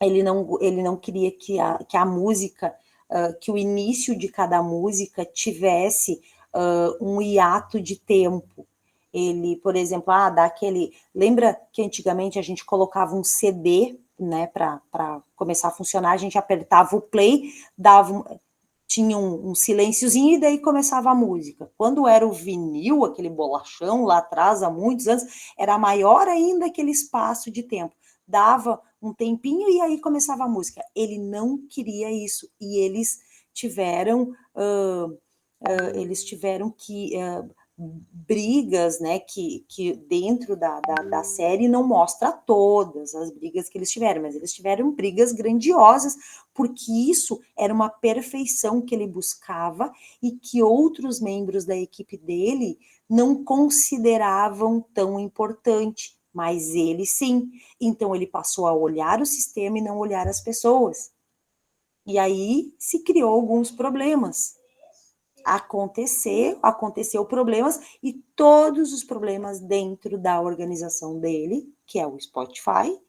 Ele não queria que a música, que o início de cada música tivesse um hiato de tempo. Ele, por exemplo, lembra que antigamente a gente colocava um CD, né, para começar a funcionar, a gente apertava o play, tinha um silênciozinho e daí começava a música. Quando era o vinil, aquele bolachão lá atrás, há muitos anos, era maior ainda aquele espaço de tempo. Dava um tempinho e aí começava a música. Ele não queria isso e eles tiveram que brigas, né, que dentro da série não mostra todas as brigas que eles tiveram, mas eles tiveram brigas grandiosas, porque isso era uma perfeição que ele buscava e que outros membros da equipe dele não consideravam tão importante, mas ele sim. Então ele passou a olhar o sistema e não olhar as pessoas. E aí se criou alguns problemas. Aconteceu problemas, e todos os problemas dentro da organização dele, que é o Spotify,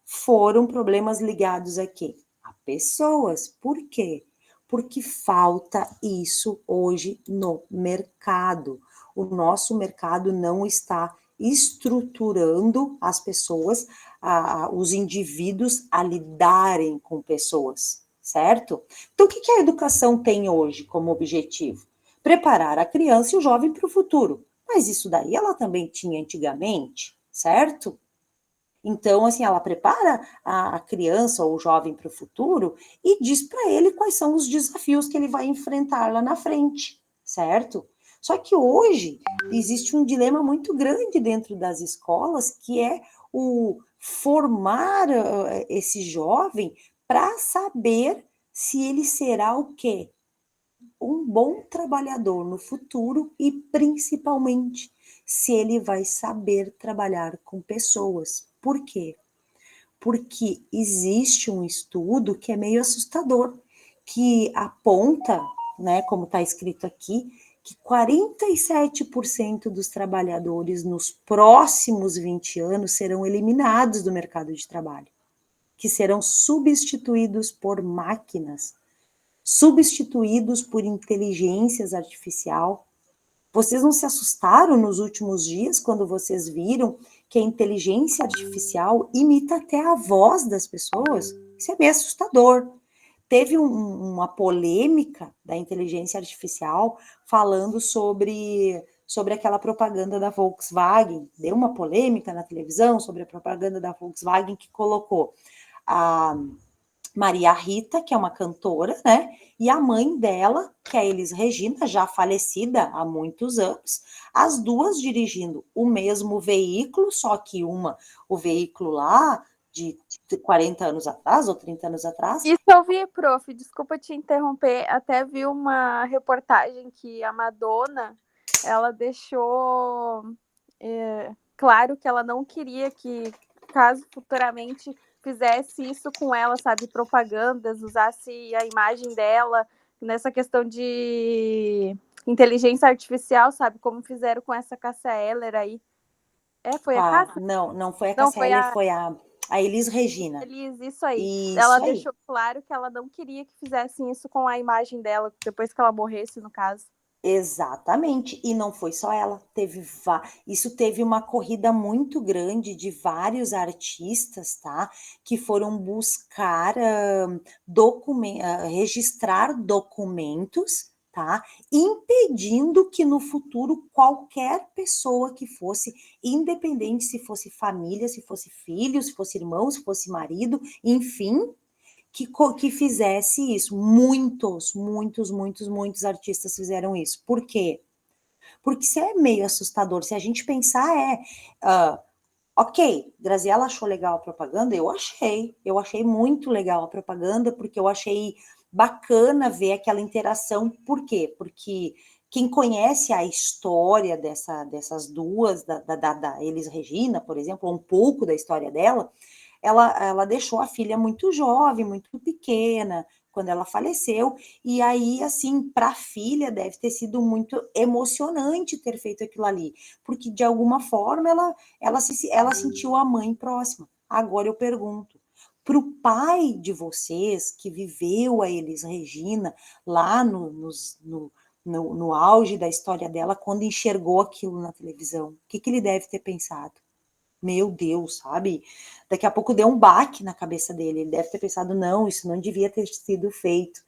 foram problemas ligados a quê? A pessoas. Por quê? Porque falta isso hoje no mercado. O nosso mercado não está estruturando as pessoas, os indivíduos a lidarem com pessoas, certo? Então, o que a educação tem hoje como objetivo? Preparar a criança e o jovem para o futuro. Mas isso daí ela também tinha antigamente, certo? Então, assim, ela prepara a criança ou o jovem para o futuro e diz para ele quais são os desafios que ele vai enfrentar lá na frente, certo? Só que hoje existe um dilema muito grande dentro das escolas, que é o formar esse jovem para saber se ele será o quê? Um bom trabalhador no futuro, e principalmente se ele vai saber trabalhar com pessoas. Por quê? Porque existe um estudo que é meio assustador, que aponta, né, como está escrito aqui, que 47% dos trabalhadores nos próximos 20 anos serão eliminados do mercado de trabalho, que serão substituídos por máquinas, substituídos por inteligências artificial. Vocês não se assustaram nos últimos dias quando vocês viram que a inteligência artificial imita até a voz das pessoas? Isso é meio assustador. Teve uma polêmica da inteligência artificial falando sobre aquela propaganda da Volkswagen. Deu uma polêmica na televisão sobre a propaganda da Volkswagen, que colocou a Maria Rita, que é uma cantora, né? E a mãe dela, que é a Elis Regina, já falecida há muitos anos, as duas dirigindo o mesmo veículo, só que o veículo lá de 40 anos atrás ou 30 anos atrás. Isso eu vi, prof, desculpa te interromper, até vi uma reportagem que a Madonna, ela deixou claro que ela não queria que, caso futuramente fizesse isso com ela, sabe, propagandas, usasse a imagem dela nessa questão de inteligência artificial, sabe, como fizeram com essa Cássia Eller aí. Foi a Cássia? Não foi a Não, Cássia foi Eller, foi a Elis Regina. Elis, isso aí. Ela Isso aí. deixou claro que ela não queria que fizessem isso com a imagem dela, depois que ela morresse, no caso. Exatamente, e não foi só ela, isso teve uma corrida muito grande de vários artistas, tá? Que foram buscar registrar documentos, tá? Impedindo que no futuro qualquer pessoa que fosse, independente se fosse família, se fosse filho, se fosse irmão, se fosse marido, enfim, que fizesse isso. Muitos artistas fizeram isso. Por quê? Porque isso é meio assustador. Se a gente pensar, ok, Graziella achou legal a propaganda? Eu achei muito legal a propaganda, porque eu achei bacana ver aquela interação. Por quê? Porque quem conhece a história dessas duas, da Elis Regina, por exemplo, um pouco da história dela, ela deixou a filha muito jovem, muito pequena, quando ela faleceu, e aí, assim, para a filha deve ter sido muito emocionante ter feito aquilo ali, porque de alguma forma ela sentiu a mãe próxima. Agora eu pergunto, para o pai de vocês, que viveu a Elis Regina lá no auge da história dela, quando enxergou aquilo na televisão, o que ele deve ter pensado? Meu Deus, sabe? Daqui a pouco deu um baque na cabeça dele. Ele deve ter pensado, não, isso não devia ter sido feito.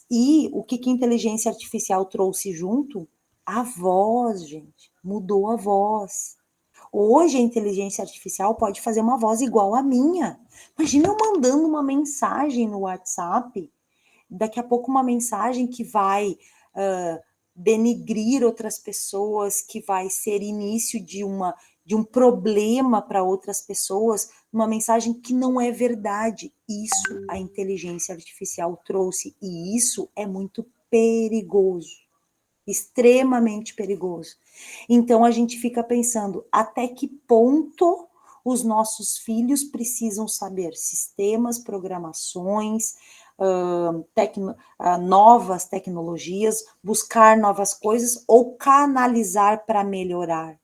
E o que a inteligência artificial trouxe junto? A voz, gente. Mudou a voz. Hoje a inteligência artificial pode fazer uma voz igual à minha. Imagina eu mandando uma mensagem no WhatsApp, daqui a pouco uma mensagem que vai denigrir outras pessoas, que vai ser início de um problema para outras pessoas, uma mensagem que não é verdade. Isso a inteligência artificial trouxe, e isso é muito perigoso, extremamente perigoso. Então a gente fica pensando, até que ponto Os nossos filhos precisam saber sistemas, programações, novas tecnologias, buscar novas coisas ou canalizar para melhorar.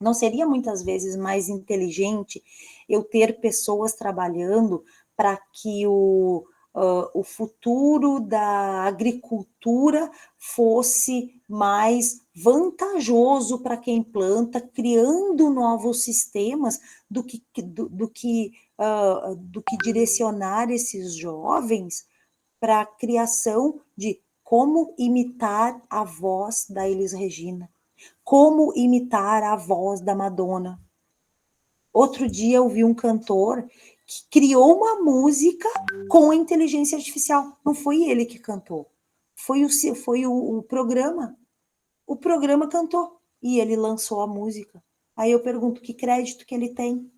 Não seria muitas vezes mais inteligente eu ter pessoas trabalhando para que o futuro da agricultura fosse mais vantajoso para quem planta, criando novos sistemas do que direcionar esses jovens para a criação de como imitar a voz da Elis Regina, como imitar a voz da Madonna. Outro dia eu vi um cantor que criou uma música com a inteligência artificial. Não foi ele que cantou, foi o programa. O programa cantou e ele lançou a música. Aí eu pergunto, que crédito que ele tem?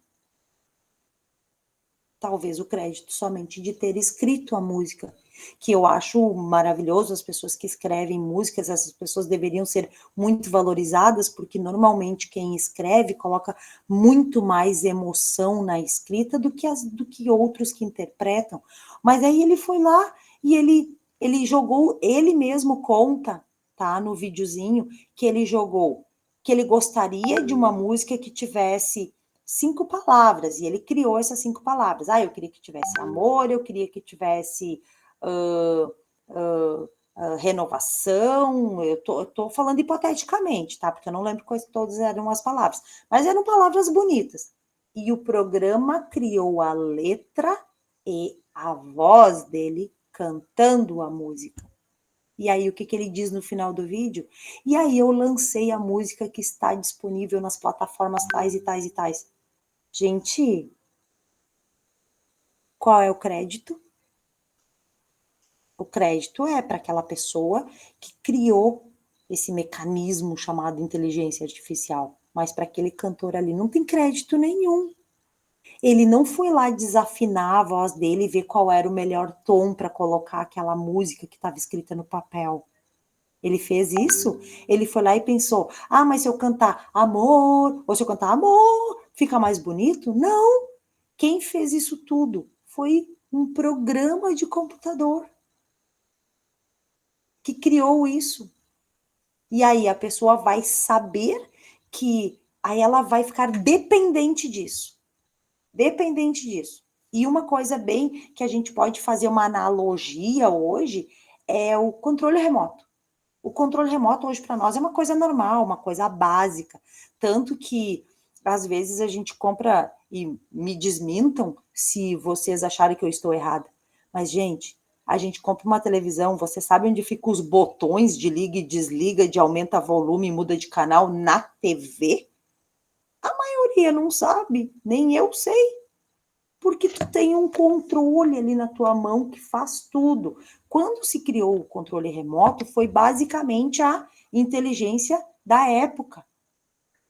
Talvez o crédito somente de ter escrito a música, que eu acho maravilhoso. As pessoas que escrevem músicas, essas pessoas deveriam ser muito valorizadas, porque normalmente quem escreve coloca muito mais emoção na escrita do que outros que interpretam. Mas aí ele foi lá e ele jogou, ele mesmo conta, tá, no videozinho, que ele jogou, que ele gostaria de uma música que tivesse 5 palavras, e ele criou essas 5 palavras. Eu queria que tivesse amor, eu queria que tivesse renovação. Eu tô falando hipoteticamente, tá? Porque eu não lembro quais todas eram as palavras, mas eram palavras bonitas. E o programa criou a letra e a voz dele cantando a música. E aí, o que ele diz no final do vídeo? E aí eu lancei a música que está disponível nas plataformas tais e tais e tais. Gente, qual é o crédito? O crédito é para aquela pessoa que criou esse mecanismo chamado inteligência artificial. Mas para aquele cantor ali não tem crédito nenhum. Ele não foi lá desafinar a voz dele e ver qual era o melhor tom para colocar aquela música que estava escrita no papel. Ele fez isso, ele foi lá e pensou, mas se eu cantar amor, ou se eu cantar amor, fica mais bonito? Não! Quem fez isso tudo foi um programa de computador que criou isso. E aí a pessoa vai saber que aí ela vai ficar dependente disso. Dependente disso. E uma coisa bem que a gente pode fazer uma analogia hoje é o controle remoto. O controle remoto hoje para nós é uma coisa normal, uma coisa básica. Tanto que às vezes a gente compra, e me desmintam se vocês acharem que eu estou errada. Mas, gente, a gente compra uma televisão, você sabe onde ficam os botões de liga e desliga, de aumenta volume e muda de canal na TV? A maioria não sabe, nem eu sei. Porque tu tem um controle ali na tua mão que faz tudo. Quando se criou o controle remoto, foi basicamente a inteligência da época.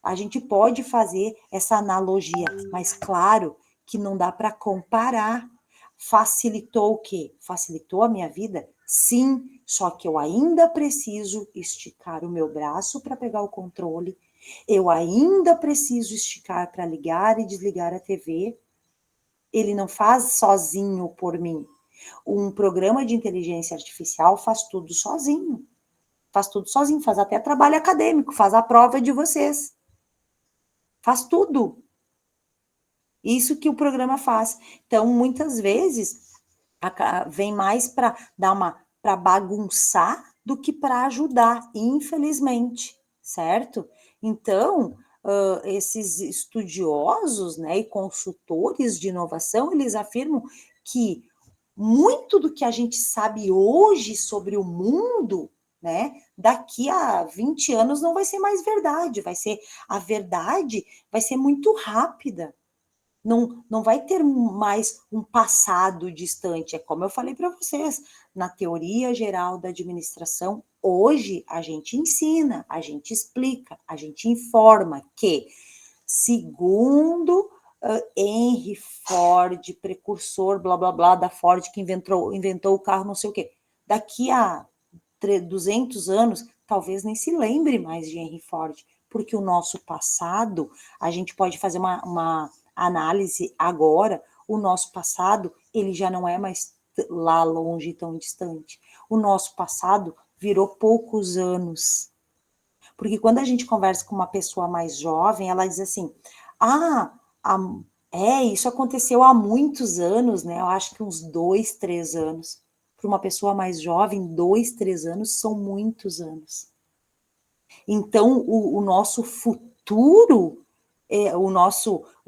A gente pode fazer essa analogia, mas claro que não dá para comparar. Facilitou o quê? Facilitou a minha vida? Sim, só que eu ainda preciso esticar o meu braço para pegar o controle, eu ainda preciso esticar para ligar e desligar a TV. Ele não faz sozinho por mim. Um programa de inteligência artificial faz tudo sozinho. Faz tudo sozinho, faz até trabalho acadêmico, faz a prova de vocês. Faz tudo. Isso que o programa faz. Então, muitas vezes, vem mais para para bagunçar do que para ajudar, infelizmente, certo? Então, esses estudiosos, né, e consultores de inovação, eles afirmam que muito do que a gente sabe hoje sobre o mundo, né, daqui a 20 anos não vai ser mais verdade, a verdade vai ser muito rápida. Não vai ter mais um passado distante. É como eu falei para vocês, na teoria geral da administração, hoje a gente ensina, a gente explica, a gente informa que, segundo Henry Ford, precursor, blá, blá, blá, da Ford, que inventou o carro não sei o quê, daqui a 200 anos, talvez nem se lembre mais de Henry Ford, Porque o nosso passado, a gente pode fazer uma análise agora, o nosso passado, ele já não é mais lá longe, tão distante. O nosso passado virou poucos anos. Porque quando a gente conversa com uma pessoa mais jovem, ela diz assim, isso aconteceu há muitos anos, né? Eu acho que uns 2, 3 anos. Para uma pessoa mais jovem, 2, 3 anos são muitos anos. Então, o nosso futuro,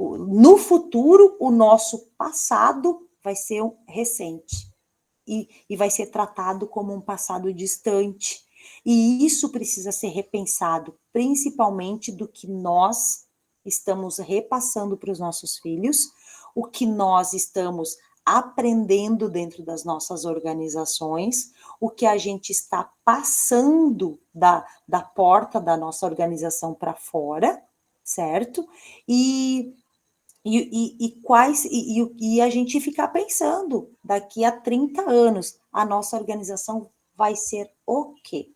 no futuro, o nosso passado vai ser recente. E vai ser tratado como um passado distante. E isso precisa ser repensado, principalmente do que nós estamos repassando para os nossos filhos, o que nós estamos aprendendo dentro das nossas organizações, o que a gente está passando da porta da nossa organização para fora, certo? E a gente ficar pensando, daqui a 30 anos, a nossa organização vai ser o quê?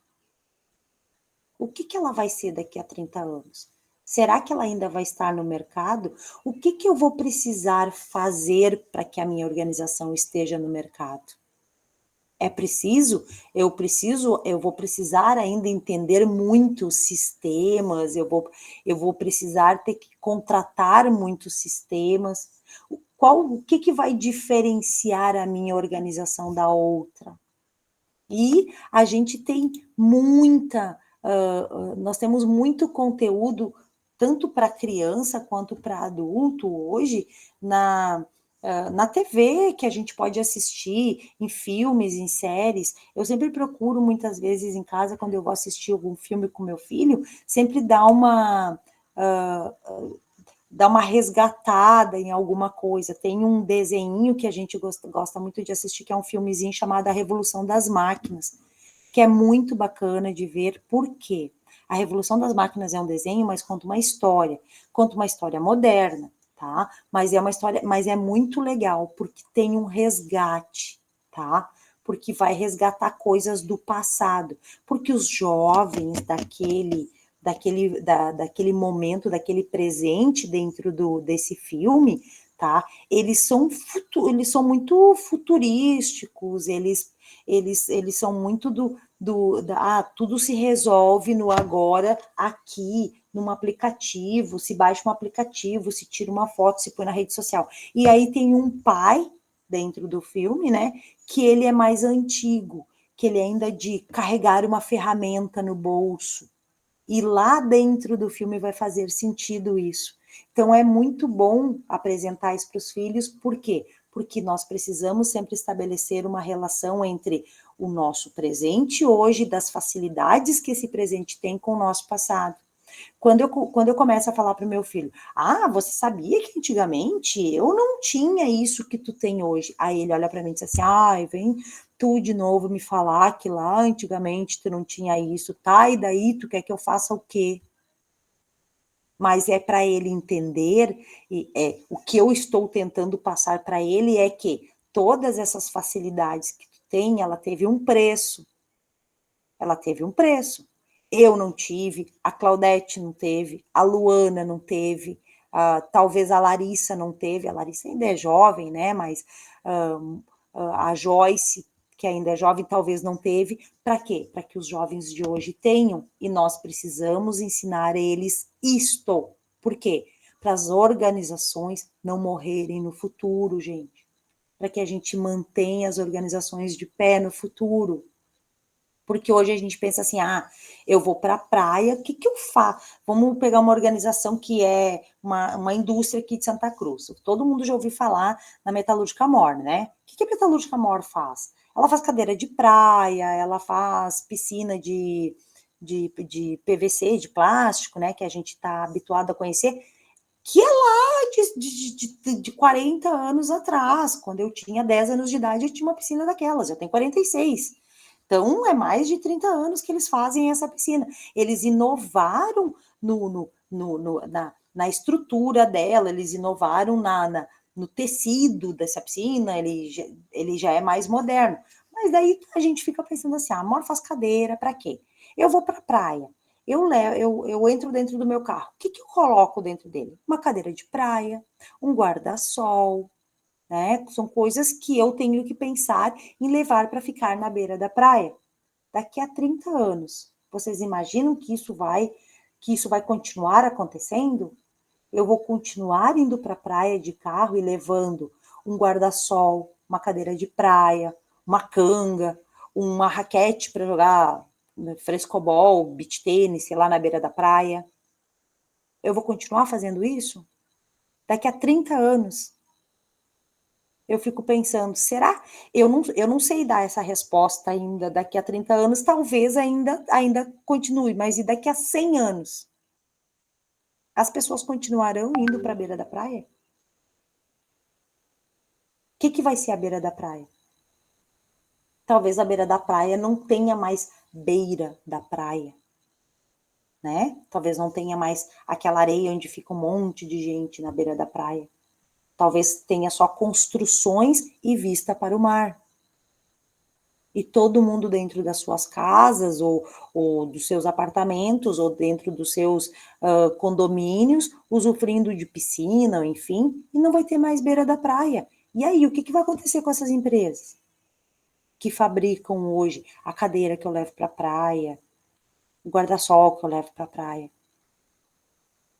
O que ela vai ser daqui a 30 anos? Será que ela ainda vai estar no mercado? O que eu vou precisar fazer para que a minha organização esteja no mercado? Eu vou precisar ainda entender muitos sistemas, eu vou precisar ter que contratar muitos sistemas. O que vai diferenciar a minha organização da outra? E a gente tem nós temos muito conteúdo, tanto para criança quanto para adulto hoje, na TV, que a gente pode assistir, em filmes, em séries. Eu sempre procuro, muitas vezes, em casa, quando eu vou assistir algum filme com meu filho, sempre dar uma resgatada em alguma coisa. Tem um desenho que a gente gosta muito de assistir, que é um filmezinho chamado A Revolução das Máquinas, que é muito bacana de ver. Por quê? A Revolução das Máquinas é um desenho, mas conta uma história moderna, tá? Mas é muito legal, porque tem um resgate, tá? Porque vai resgatar coisas do passado, porque os jovens daquele momento, daquele presente dentro desse filme, tá? Eles são muito futurísticos, eles são muito tudo se resolve no agora, aqui, num aplicativo, se baixa um aplicativo, se tira uma foto, se põe na rede social. E aí tem um pai dentro do filme, né, que ele é mais antigo, que ele ainda é de carregar uma ferramenta no bolso. E lá dentro do filme vai fazer sentido isso. Então, é muito bom apresentar isso para os filhos, por quê? Porque nós precisamos sempre estabelecer uma relação entre o nosso presente hoje, das facilidades que esse presente tem com o nosso passado. Quando eu começo a falar para o meu filho, você sabia que antigamente eu não tinha isso que tu tem hoje? Aí ele olha para mim e diz assim, vem tu de novo me falar que lá antigamente tu não tinha isso, tá? E daí tu quer que eu faça o quê? Mas é para ele entender, o que eu estou tentando passar para ele é que todas essas facilidades que tu tem, ela teve um preço. Ela teve um preço. Eu não tive, a Claudete não teve, a Luana não teve, talvez a Larissa não teve, a Larissa ainda é jovem, né? Mas a Joyce, que ainda é jovem, talvez não teve. Para quê? Para que os jovens de hoje tenham, e nós precisamos ensinar eles isto. Por quê? Para as organizações não morrerem no futuro, gente. Para que a gente mantenha as organizações de pé no futuro. Porque hoje a gente pensa assim, eu vou para a praia, o que eu faço? Vamos pegar uma organização que é uma indústria aqui de Santa Cruz. Todo mundo já ouviu falar na Metalúrgica Mor, né? O que a Metalúrgica Mor faz? Ela faz cadeira de praia, ela faz piscina de PVC, de plástico, né? Que a gente está habituado a conhecer, que é lá de 40 anos atrás. Quando eu tinha 10 anos de idade, eu tinha uma piscina daquelas, eu tenho 46. Então, é mais de 30 anos que eles fazem essa piscina. Eles inovaram na estrutura dela, eles inovaram no tecido dessa piscina, ele já é mais moderno. Mas daí a gente fica pensando assim, a Amor faz cadeira, para quê? Eu vou para a praia, eu entro dentro do meu carro. O que eu coloco dentro dele? Uma cadeira de praia, um guarda-sol, né? São coisas que eu tenho que pensar em levar para ficar na beira da praia. Daqui a 30 anos, vocês imaginam que isso vai continuar acontecendo? Eu vou continuar indo para a praia de carro e levando um guarda-sol, uma cadeira de praia, uma canga, uma raquete para jogar frescobol, beach tênis, sei lá, na beira da praia. Eu vou continuar fazendo isso? Daqui a 30 anos, eu fico pensando, será? Eu não sei dar essa resposta ainda. Daqui a 30 anos, talvez ainda continue, mas e daqui a 100 anos? As pessoas continuarão indo para a beira da praia? O que vai ser a beira da praia? Talvez a beira da praia não tenha mais beira da praia, né? Talvez não tenha mais aquela areia onde fica um monte de gente na beira da praia. Talvez tenha só construções e vista para o mar. E todo mundo dentro das suas casas, ou dos seus apartamentos, ou dentro dos seus condomínios, usufruindo de piscina, enfim, e não vai ter mais beira da praia. E aí, o que vai acontecer com essas empresas que fabricam hoje a cadeira que eu levo para a praia, o guarda-sol que eu levo para a praia?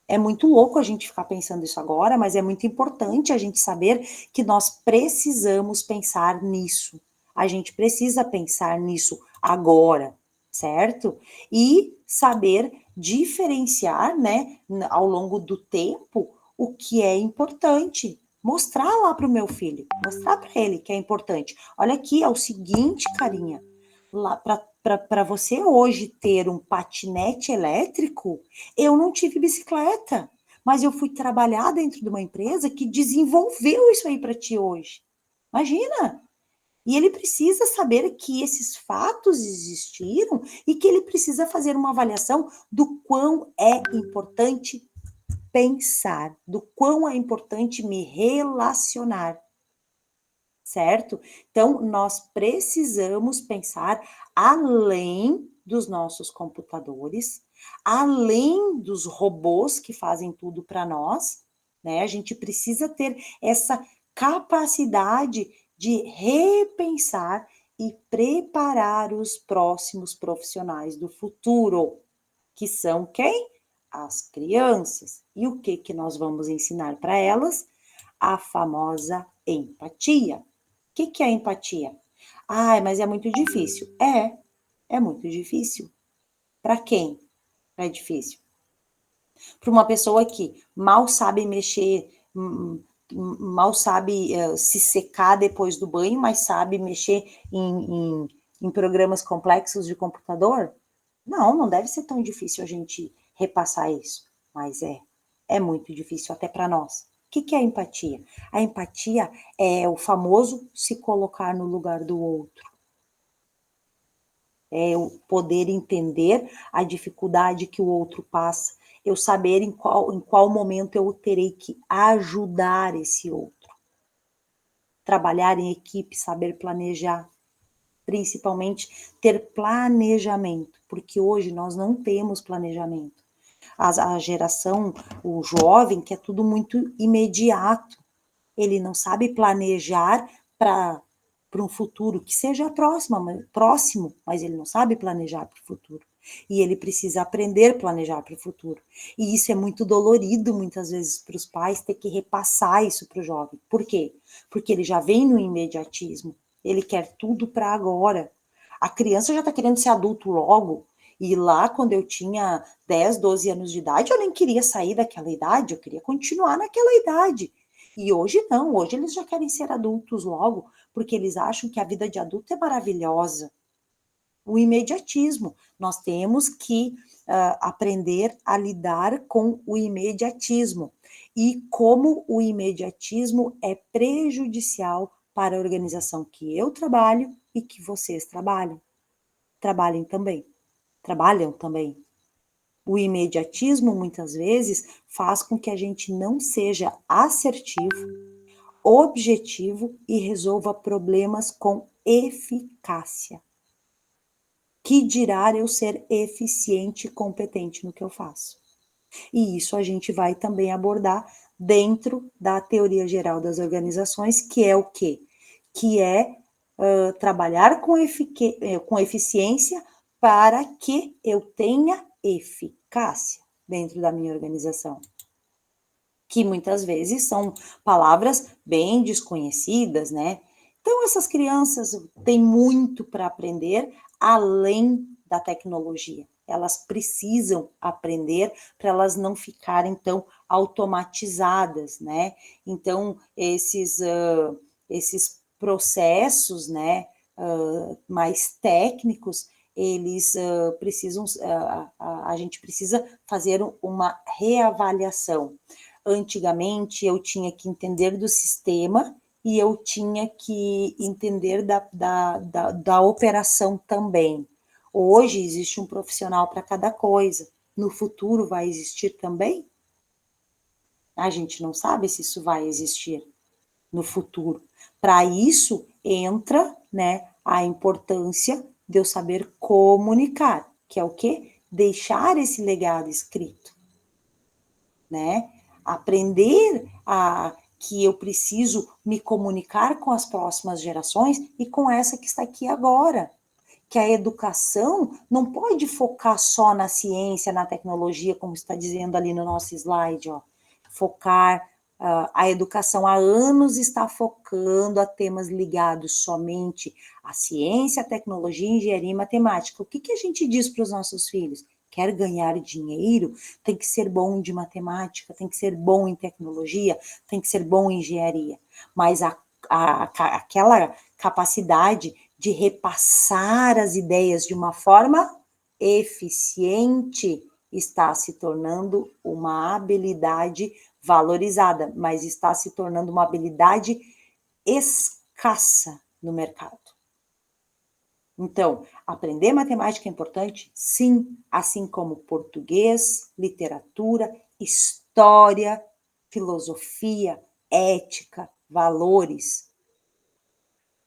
É muito louco a gente ficar pensando isso agora, mas é muito importante a gente saber que nós precisamos pensar nisso. A gente precisa pensar nisso agora, certo? E saber diferenciar, né, ao longo do tempo, o que é importante. Mostrar lá para o meu filho, mostrar para ele que é importante. Olha aqui, é o seguinte, carinha, lá para você hoje ter um patinete elétrico, eu não tive bicicleta, mas eu fui trabalhar dentro de uma empresa que desenvolveu isso aí para ti hoje. Imagina! E ele precisa saber que esses fatos existiram e que ele precisa fazer uma avaliação do quão é importante pensar, do quão é importante me relacionar, certo? Então, nós precisamos pensar além dos nossos computadores, além dos robôs que fazem tudo para nós, né? A gente precisa ter essa capacidade de repensar e preparar os próximos profissionais do futuro, que são quem? As crianças. E o que nós vamos ensinar para elas? A famosa empatia. O que é empatia? Ah, mas é muito difícil. É muito difícil. Para quem é difícil? Para uma pessoa que mal sabe mexer, mal sabe se secar depois do banho, mas sabe mexer em programas complexos de computador? Não deve ser tão difícil a gente repassar isso. Mas é muito difícil até para nós. O que é a empatia? A empatia é o famoso se colocar no lugar do outro. É eu poder entender a dificuldade que o outro passa, eu saber em qual momento eu terei que ajudar esse outro. Trabalhar em equipe, saber planejar, principalmente ter planejamento, porque hoje nós não temos planejamento. A geração, o jovem, quer tudo muito imediato. Ele não sabe planejar para um futuro que seja próximo, mas ele não sabe planejar para o futuro. E ele precisa aprender a planejar para o futuro. E isso é muito dolorido, muitas vezes, para os pais, ter que repassar isso para o jovem. Por quê? Porque ele já vem no imediatismo. Ele quer tudo para agora. A criança já está querendo ser adulto logo. E lá, quando eu tinha 10, 12 anos de idade, eu nem queria sair daquela idade, eu queria continuar naquela idade. E hoje não, hoje eles já querem ser adultos logo, porque eles acham que a vida de adulto é maravilhosa. O imediatismo. Nós temos que aprender a lidar com o imediatismo. E como o imediatismo é prejudicial para a organização que eu trabalho e que vocês trabalham. Trabalham também. O imediatismo, muitas vezes, faz com que a gente não seja assertivo, objetivo e resolva problemas com eficácia. Que dirá eu ser eficiente e competente no que eu faço? E isso a gente vai também abordar dentro da teoria geral das organizações, que é o quê? Que é trabalhar com eficiência para que eu tenha eficácia dentro da minha organização. Que muitas vezes são palavras bem desconhecidas, né? Então, essas crianças têm muito para aprender além da tecnologia. Elas precisam aprender para elas não ficarem tão automatizadas, né? Então, esses processos, né, mais técnicos, eles precisam, a gente precisa fazer uma reavaliação. Antigamente, eu tinha que entender do sistema e eu tinha que entender da operação também. Hoje existe um profissional para cada coisa. No futuro vai existir também? A gente não sabe se isso vai existir no futuro. Para isso entra, né, a importância de eu saber comunicar, que é o quê? Deixar esse legado escrito, né? Aprender que eu preciso me comunicar com as próximas gerações e com essa que está aqui agora. Que a educação não pode focar só na ciência, na tecnologia, como está dizendo ali no nosso slide, ó. Focar, a educação há anos está focando a temas ligados somente à ciência, à tecnologia, engenharia e matemática. O que a gente diz para os nossos filhos? Quer ganhar dinheiro? Tem que ser bom de matemática, tem que ser bom em tecnologia, tem que ser bom em engenharia. Mas aquela capacidade de repassar as ideias de uma forma eficiente está se tornando uma habilidade valorizada, mas está se tornando uma habilidade escassa no mercado. Então, aprender matemática é importante? Sim, assim como português, literatura, história, filosofia, ética, valores.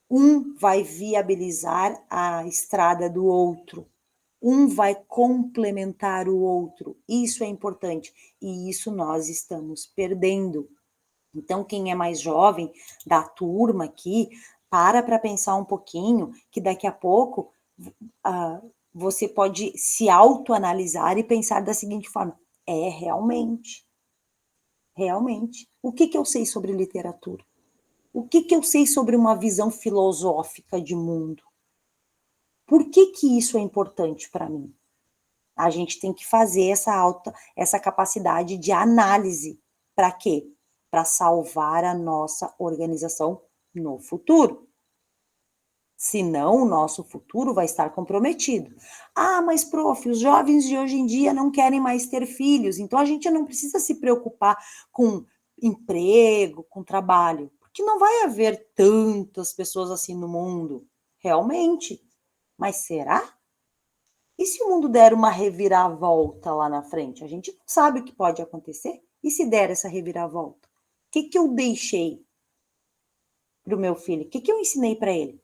Um vai viabilizar a estrada do outro. Um vai complementar o outro. Isso é importante e isso nós estamos perdendo. Então, quem é mais jovem da turma aqui, para pensar um pouquinho, que daqui a pouco você pode se autoanalisar e pensar da seguinte forma: realmente, o que eu sei sobre literatura? O que eu sei sobre uma visão filosófica de mundo? Por que isso é importante para mim? A gente tem que fazer essa capacidade de análise. Para quê? Para salvar a nossa organização no futuro. Senão, o nosso futuro vai estar comprometido. Ah, mas, prof, os jovens de hoje em dia não querem mais ter filhos, então a gente não precisa se preocupar com emprego, com trabalho, porque não vai haver tantas pessoas assim no mundo, realmente. Mas será? E se o mundo der uma reviravolta lá na frente? A gente não sabe o que pode acontecer. E se der essa reviravolta? O que eu deixei para o meu filho? O que eu ensinei para ele?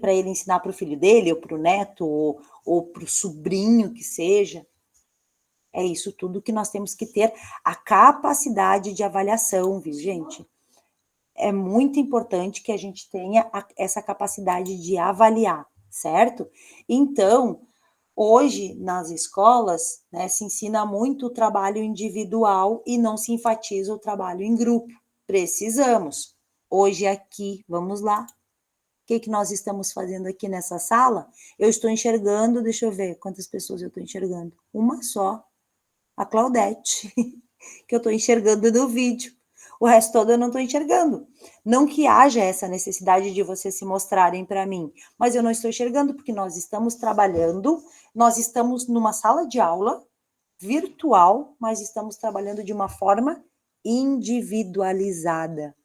Para ele ensinar para o filho dele, ou para o neto, ou para o sobrinho que seja. É isso tudo que nós temos que ter a capacidade de avaliação, viu, gente? É muito importante que a gente tenha essa capacidade de avaliar, certo? Então, hoje, nas escolas, né, se ensina muito o trabalho individual e não se enfatiza o trabalho em grupo. Precisamos. Hoje aqui, vamos lá. O que nós estamos fazendo aqui nessa sala? Eu estou enxergando, deixa eu ver quantas pessoas eu estou enxergando. Uma só, a Claudete, que eu estou enxergando no vídeo. O resto todo eu não estou enxergando. Não que haja essa necessidade de vocês se mostrarem para mim, mas eu não estou enxergando porque nós estamos trabalhando, nós estamos numa sala de aula virtual, mas estamos trabalhando de uma forma individualizada.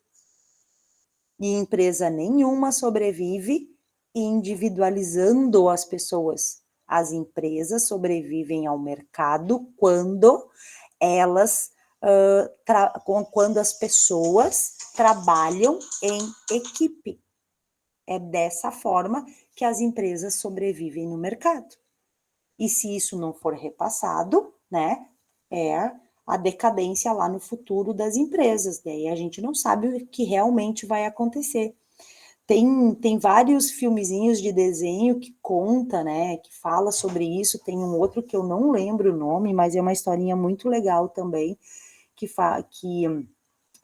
E empresa nenhuma sobrevive individualizando as pessoas. As empresas sobrevivem ao mercado quando quando as pessoas trabalham em equipe. É dessa forma que as empresas sobrevivem no mercado. E se isso não for repassado, né, é a decadência lá no futuro das empresas. Daí a gente não sabe o que realmente vai acontecer. Tem vários filmezinhos de desenho que conta, né, que fala sobre isso. Tem um outro que eu não lembro o nome, mas é uma historinha muito legal também, que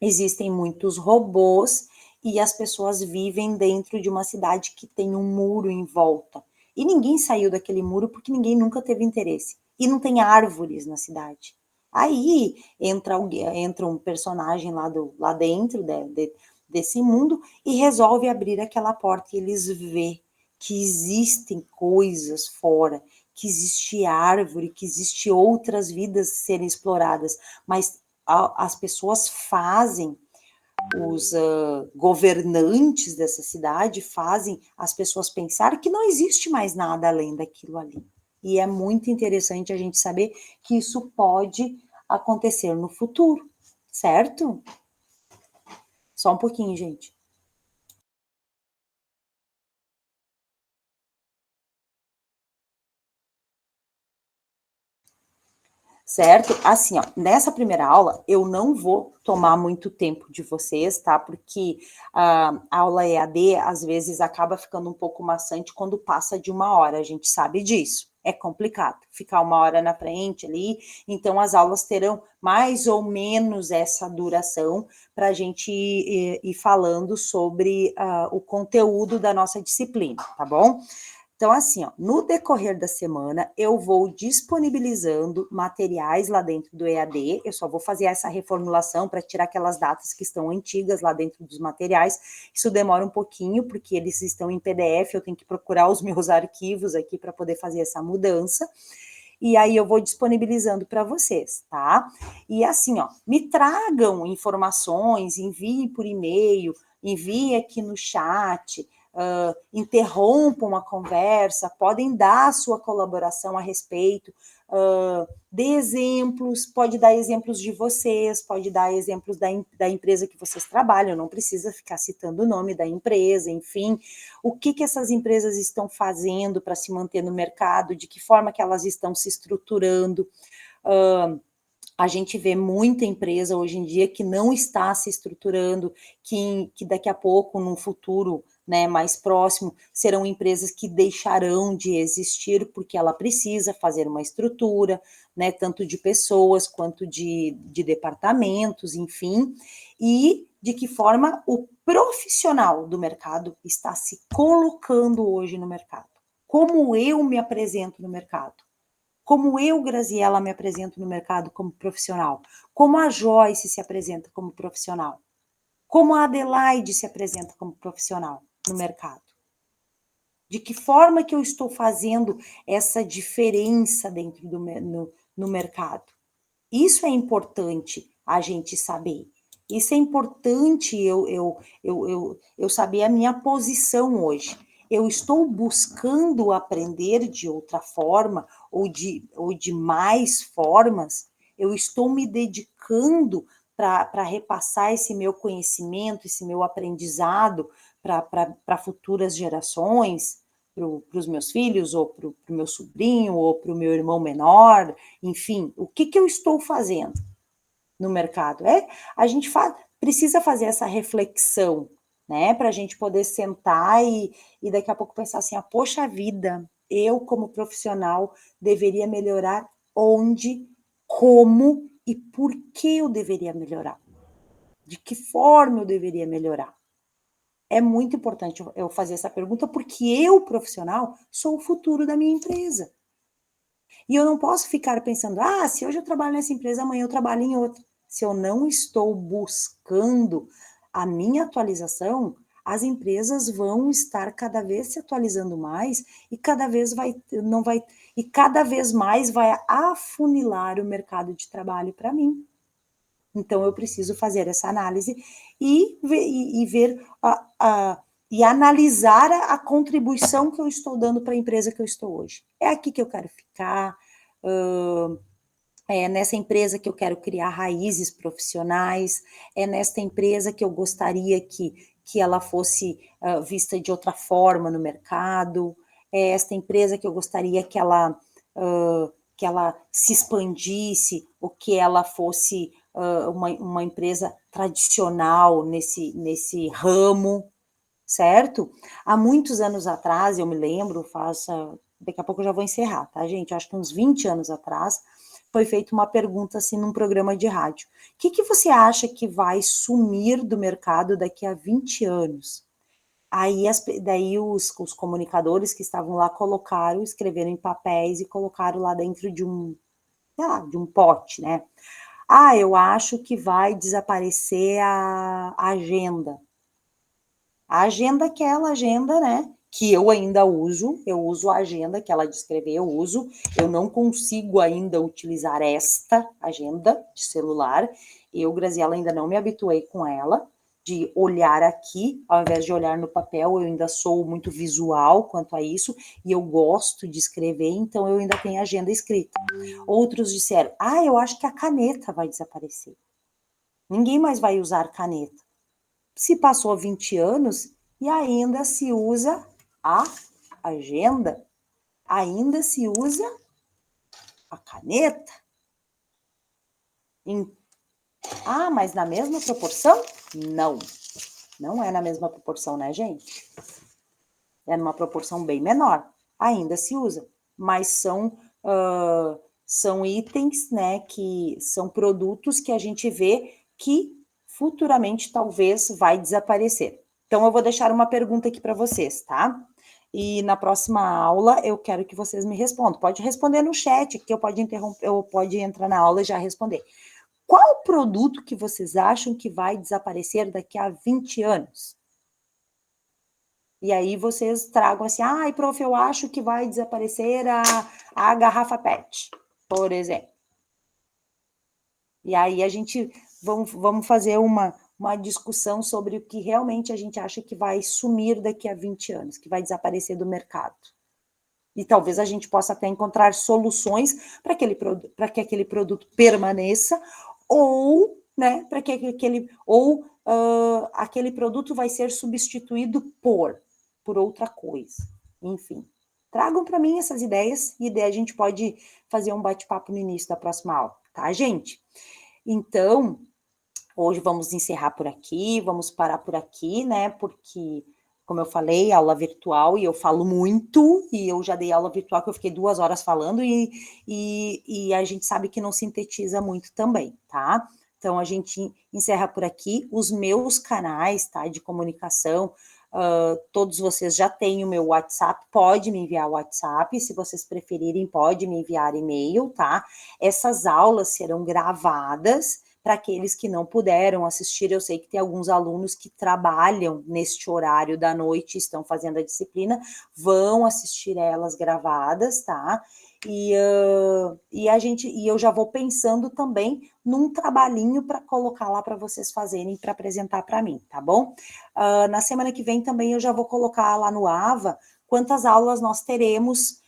existem muitos robôs e as pessoas vivem dentro de uma cidade que tem um muro em volta. E ninguém saiu daquele muro porque ninguém nunca teve interesse. E não tem árvores na cidade. Aí entra um personagem lá dentro desse mundo e resolve abrir aquela porta e eles vê que existem coisas fora, que existe árvore, que existe outras vidas serem exploradas, mas as pessoas fazem, os governantes dessa cidade fazem as pessoas pensar que não existe mais nada além daquilo ali. E é muito interessante a gente saber que isso pode acontecer no futuro, certo? Só um pouquinho, gente. Certo? Assim, ó, nessa primeira aula eu não vou tomar muito tempo de vocês, tá? Porque a aula EAD às vezes acaba ficando um pouco maçante quando passa de 1 hora, a gente sabe disso. É complicado ficar 1 hora na frente ali, então as aulas terão mais ou menos essa duração para a gente ir falando sobre o conteúdo da nossa disciplina, tá bom? Então, assim, ó, no decorrer da semana, eu vou disponibilizando materiais lá dentro do EAD, eu só vou fazer essa reformulação para tirar aquelas datas que estão antigas lá dentro dos materiais. Isso demora um pouquinho, porque eles estão em PDF, eu tenho que procurar os meus arquivos aqui para poder fazer essa mudança. E aí eu vou disponibilizando para vocês, tá? E assim, ó, me tragam informações, enviem por e-mail, enviem aqui no chat, interrompam a conversa, podem dar a sua colaboração a respeito, dê exemplos, pode dar exemplos de vocês, pode dar exemplos da empresa que vocês trabalham, não precisa ficar citando o nome da empresa, enfim, o que essas empresas estão fazendo para se manter no mercado, de que forma que elas estão se estruturando. A gente vê muita empresa hoje em dia que não está se estruturando, que daqui a pouco, num futuro, né, mais próximo, serão empresas que deixarão de existir porque ela precisa fazer uma estrutura, né, tanto de pessoas quanto de departamentos, enfim, e de que forma o profissional do mercado está se colocando hoje no mercado. Como eu me apresento no mercado? Como eu, Graziela, me apresento no mercado como profissional? Como a Joyce se apresenta como profissional? Como a Adelaide se apresenta como profissional no mercado? De que forma que eu estou fazendo essa diferença dentro no mercado? Isso é importante a gente saber. Isso é importante eu saber a minha posição hoje. Eu estou buscando aprender de outra forma ou de mais formas? Eu estou me dedicando para repassar esse meu conhecimento, esse meu aprendizado para futuras gerações, para os meus filhos, ou para o meu sobrinho, ou para o meu irmão menor, enfim, o que eu estou fazendo no mercado? A gente precisa fazer essa reflexão, né, para a gente poder sentar e daqui a pouco pensar assim, poxa vida, eu como profissional deveria melhorar onde, como e por que eu deveria melhorar? De que forma eu deveria melhorar? É muito importante eu fazer essa pergunta, porque eu, profissional, sou o futuro da minha empresa. E eu não posso ficar pensando, se hoje eu trabalho nessa empresa, amanhã eu trabalho em outra. Se eu não estou buscando a minha atualização, as empresas vão estar cada vez se atualizando mais e cada vez mais vai afunilar o mercado de trabalho para mim. Então eu preciso fazer essa análise e ver e analisar a contribuição que eu estou dando para a empresa que eu estou hoje. É aqui que eu quero ficar, é nessa empresa que eu quero criar raízes profissionais, é nesta empresa que eu gostaria que que ela fosse vista de outra forma no mercado? É esta empresa que eu gostaria que ela se expandisse, ou que ela fosse uma empresa tradicional nesse ramo, certo? Há muitos anos atrás, eu me lembro, daqui a pouco eu já vou encerrar, tá, gente? Acho que uns 20 anos atrás, foi feita uma pergunta assim num programa de rádio. O que você acha que vai sumir do mercado daqui a 20 anos? Aí daí os comunicadores que estavam lá escreveram em papéis e colocaram lá dentro de sei lá, de um pote, né? Eu acho que vai desaparecer a agenda. A agenda, aquela agenda, né? Que eu ainda uso, eu uso a agenda que ela descreveu, eu não consigo ainda utilizar esta agenda de celular, eu, Graziela, ainda não me habituei com ela, de olhar aqui, ao invés de olhar no papel, eu ainda sou muito visual quanto a isso, e eu gosto de escrever, então eu ainda tenho agenda escrita. Outros disseram, eu acho que a caneta vai desaparecer. Ninguém mais vai usar caneta. Se passou 20 anos e ainda se usa a agenda, ainda se usa a caneta. Mas na mesma proporção? Não. Não é na mesma proporção, né, gente? É numa proporção bem menor. Ainda se usa, mas são itens, né, que são produtos que a gente vê que futuramente talvez vai desaparecer. Então, eu vou deixar uma pergunta aqui para vocês, tá? E na próxima aula eu quero que vocês me respondam. Pode responder no chat, que eu pode entrar na aula e já responder. Qual produto que vocês acham que vai desaparecer daqui a 20 anos? E aí vocês tragam assim, prof, eu acho que vai desaparecer a garrafa PET, por exemplo. E aí a gente, vamos fazer uma discussão sobre o que realmente a gente acha que vai sumir daqui a 20 anos, que vai desaparecer do mercado. E talvez a gente possa até encontrar soluções para que aquele produto permaneça, ou, né, para que aquele produto vai ser substituído por outra coisa. Enfim, tragam para mim essas ideias, e daí a gente pode fazer um bate-papo no início da próxima aula, tá, gente? Então, hoje vamos encerrar por aqui, vamos parar por aqui, né, porque, como eu falei, aula virtual, e eu falo muito, e eu já dei aula virtual que eu fiquei 2 horas falando, e a gente sabe que não sintetiza muito também, tá? Então, a gente encerra por aqui. Os meus canais, tá, de comunicação, todos vocês já têm o meu WhatsApp, pode me enviar o WhatsApp, se vocês preferirem, pode me enviar e-mail, tá? Essas aulas serão gravadas para aqueles que não puderam assistir. Eu sei que tem alguns alunos que trabalham neste horário da noite, estão fazendo a disciplina, vão assistir elas gravadas, tá? E eu já vou pensando também num trabalhinho para colocar lá para vocês fazerem, para apresentar para mim, tá bom? Na semana que vem também eu já vou colocar lá no AVA quantas aulas nós teremos.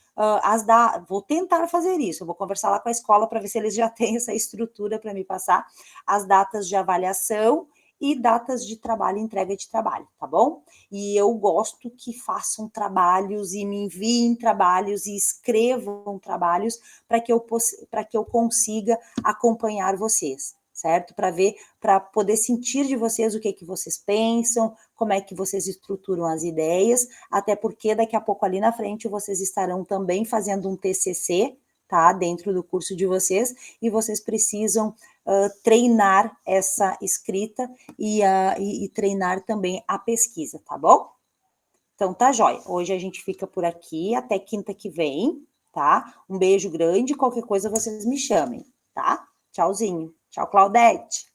Vou tentar fazer isso, eu vou conversar lá com a escola para ver se eles já têm essa estrutura para me passar as datas de avaliação e datas de trabalho, entrega de trabalho, tá bom? E eu gosto que façam trabalhos e me enviem trabalhos e escrevam trabalhos para que eu consiga acompanhar vocês, certo? Para poder sentir de vocês o que vocês pensam, como é que vocês estruturam as ideias, até porque daqui a pouco ali na frente vocês estarão também fazendo um TCC, tá? Dentro do curso de vocês, e vocês precisam treinar essa escrita e treinar também a pesquisa, tá bom? Então tá jóia. Hoje a gente fica por aqui, até quinta que vem, tá? Um beijo grande, qualquer coisa vocês me chamem, tá? Tchauzinho. Tchau, Claudete.